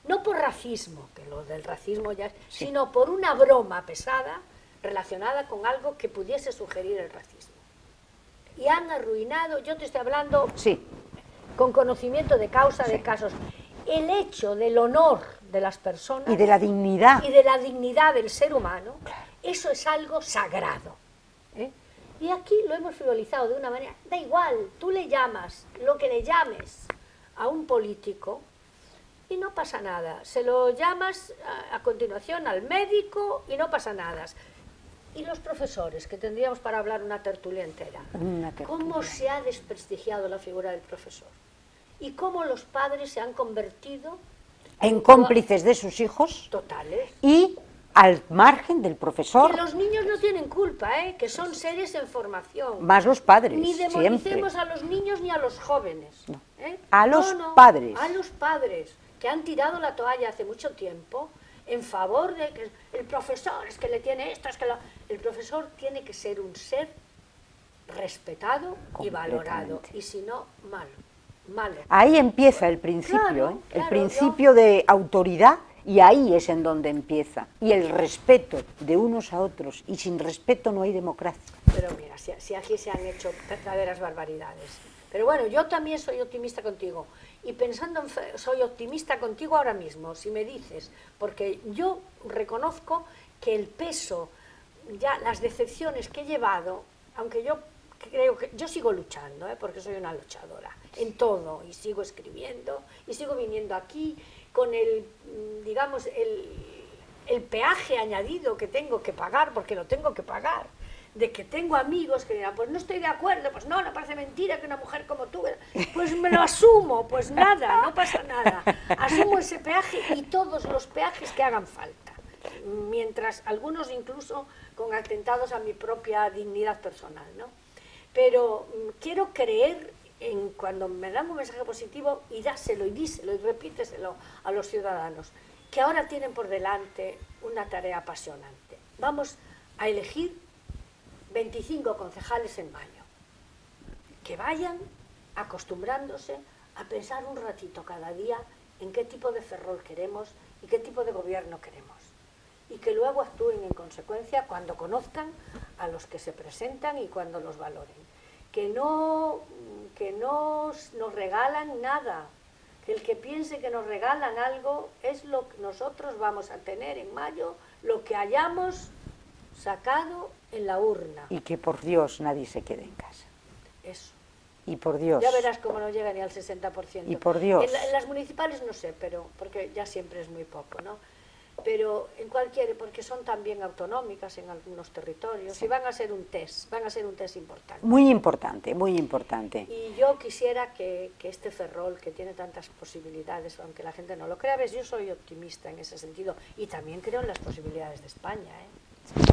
no por racismo, que lo del racismo ya es, sino por una broma pesada relacionada con algo que pudiese sugerir el racismo. Y han arruinado, yo te estoy hablando con conocimiento de causa de casos, el hecho del honor de las personas y de la dignidad del ser humano, eso es algo sagrado. Y aquí lo hemos frivolizado de una manera, da igual, tú le llamas lo que le llames a un político y no pasa nada, se lo llamas a continuación al médico y no pasa nada. Y los profesores, que tendríamos para hablar una tertulia entera, ¿cómo se ha desprestigiado la figura del profesor? Y cómo los padres se han convertido en cómplices de sus hijos totales y al margen del profesor. Que los niños no tienen culpa, que son seres en formación. Más los padres, ni demonicemos a los niños ni a los jóvenes. No. A los padres. A los padres, que han tirado la toalla hace mucho tiempo en favor de que el profesor es que le tiene esto, el profesor tiene que ser un ser respetado y valorado, y si no, malo. malo. Ahí empieza el principio, Claro, ¿eh? claro, El principio de autoridad, y ahí es en donde empieza. Y el respeto de unos a otros, y sin respeto no hay democracia. Pero mira, si aquí se han hecho verdaderas barbaridades. Pero bueno, yo también soy optimista contigo. Y pensando soy optimista contigo ahora mismo, si me dices, porque yo reconozco que el peso, ya las decepciones que he llevado, aunque yo creo que yo sigo luchando, porque soy una luchadora en todo, y sigo escribiendo, y sigo viniendo aquí con el, digamos, el peaje añadido que tengo que pagar, porque lo tengo que pagar, de que tengo amigos que dirán, pues no estoy de acuerdo, pues no parece mentira que una mujer como tú, pues me lo asumo, pues nada, no pasa nada, asumo ese peaje y todos los peajes que hagan falta, mientras algunos incluso con atentados a mi propia dignidad personal, ¿no? Pero quiero creer en cuando me dan un mensaje positivo y dáselo y díselo y repíteselo a los ciudadanos, que ahora tienen por delante una tarea apasionante. Vamos a elegir 25 concejales en mayo, que vayan acostumbrándose a pensar un ratito cada día en qué tipo de Ferrol queremos y qué tipo de gobierno queremos, y que luego actúen en consecuencia cuando conozcan a los que se presentan y cuando los valoren, que no nos regalan nada, que el que piense que nos regalan algo es lo que nosotros vamos a tener en mayo, lo que hayamos sacado en la urna. Y que por Dios nadie se quede en casa. Eso. Y por Dios. Ya verás cómo no llega ni al 60%. Y por Dios. En las municipales no sé, pero porque ya siempre es muy poco, ¿no? Pero en cualquier, porque son también autonómicas en algunos territorios, sí. Y van a ser un test importante. Muy importante, muy importante. Y yo quisiera que este Ferrol, que tiene tantas posibilidades, aunque la gente no lo crea, ves, yo soy optimista en ese sentido, y también creo en las posibilidades de España,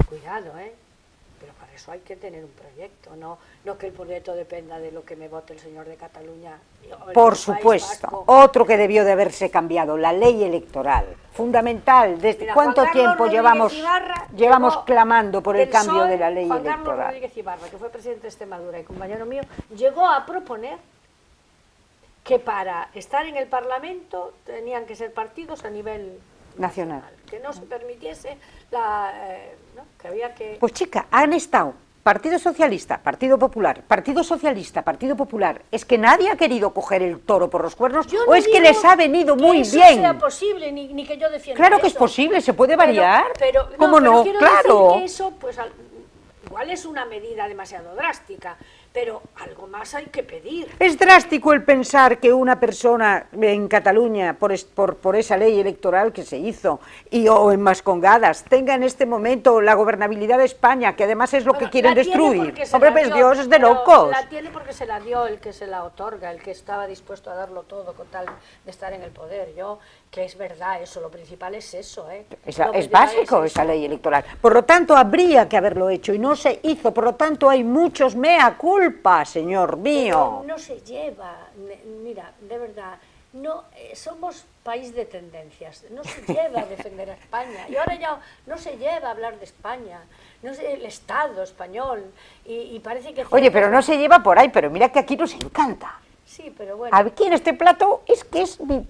Cuidado, pero para eso hay que tener un proyecto, no que el proyecto dependa de lo que me vote el señor de Cataluña. Por supuesto, otro que debió de haberse cambiado, la ley electoral, fundamental. ¿Desde cuánto tiempo llevamos clamando por el cambio de la ley electoral? Juan Carlos Rodríguez Ibarra, que fue presidente de Extremadura y compañero mío, llegó a proponer que para estar en el Parlamento tenían que ser partidos a nivel nacional, que no se permitiese que había que... Pues chica, han estado Partido Socialista, Partido Popular, Partido Socialista, Partido Popular. ¿Es que nadie ha querido coger el toro por los cuernos o es que les ha venido muy bien? Que eso sea posible, ni que yo defienda Claro eso. Que es posible, se puede variar. Pero ¿Cómo no? Quiero Claro. decir que eso, pues, igual es una medida demasiado drástica, pero algo más hay que pedir. Es drástico el pensar que una persona en Cataluña, por esa ley electoral que se hizo, o en Mascongadas, tenga en este momento la gobernabilidad de España, que además es lo que quieren destruir. Hombre, pues Dios, es de locos. La tiene porque se la dio el que se la otorga, el que estaba dispuesto a darlo todo con tal de estar en el poder. Que es verdad eso, lo principal es eso. Es básico esa ley electoral. Por lo tanto, habría que haberlo hecho y no se hizo. Por lo tanto, hay muchos mea culpa, señor mío. Pero no se lleva, mira, de verdad, no somos país de tendencias, no se lleva a defender a España. Y ahora ya no se lleva a hablar de España, no sé, el Estado español, y parece que... Oye, pero no se lleva por ahí, pero mira que aquí nos encanta. Sí, pero bueno. Aquí en este plato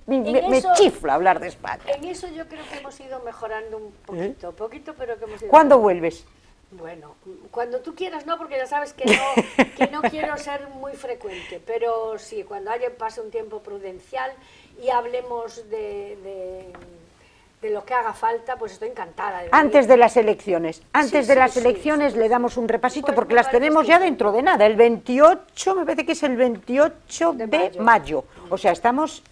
me chifla hablar de España. En eso yo creo que hemos ido mejorando un poquito, pero que hemos ido... ¿Cuándo vuelves? Bueno, cuando tú quieras, no, porque ya sabes que no quiero ser muy frecuente, pero sí, cuando pase un tiempo prudencial y hablemos de lo que haga falta, pues estoy encantada. Antes de las elecciones, le damos un repasito, pues porque las tenemos ya dentro de nada, el 28, me parece que es el 28 de mayo, o sea, estamos...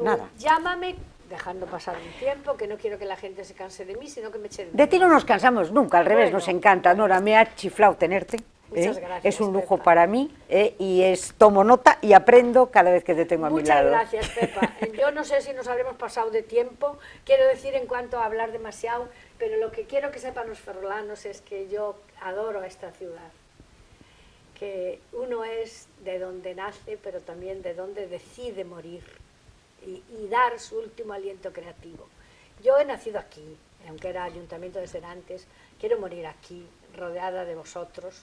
nada. Llámame, dejando pasar un tiempo, que no quiero que la gente se canse de mí, sino que me eche de ti no nos cansamos nunca, al revés, nos encanta. Nora, me ha chiflado tenerte. Muchas gracias, es un lujo Pepa. Para mí y tomo nota y aprendo cada vez que te tengo a mi lado. Muchas gracias, Pepa. Yo no sé si nos habremos pasado de tiempo, quiero decir en cuanto a hablar demasiado, pero lo que quiero que sepan los ferrolanos es que yo adoro esta ciudad, que uno es de donde nace, pero también de donde decide morir y dar su último aliento creativo. Yo he nacido aquí, aunque era Ayuntamiento de Serantes, quiero morir aquí, rodeada de vosotros,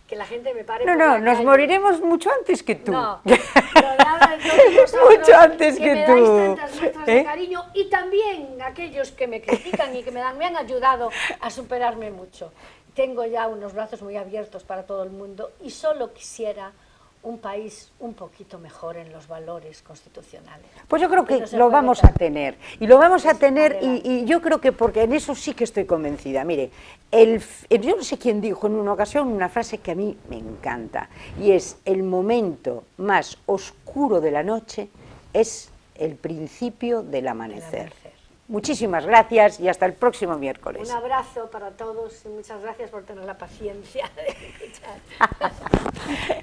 que la gente me pare No, por no, la nos calle. moriremos mucho antes que tú. No, rodeada de todos vosotros, Mucho antes que me tú. dais tantas muestras ¿Eh? de cariño, y también aquellos que me critican y que me han ayudado a superarme mucho. Tengo ya unos brazos muy abiertos para todo el mundo y solo quisiera un país un poquito mejor en los valores constitucionales. Pues yo creo que no se lo puede vamos a tanto. tener, y lo vamos a Pues tener, adelante. y yo creo que porque en eso sí que estoy convencida. Mire, yo no sé quién dijo en una ocasión una frase que a mí me encanta, y es: el momento más oscuro de la noche es el principio del amanecer. Muchísimas gracias y hasta el próximo miércoles. Un abrazo para todos y muchas gracias por tener la paciencia de escuchar.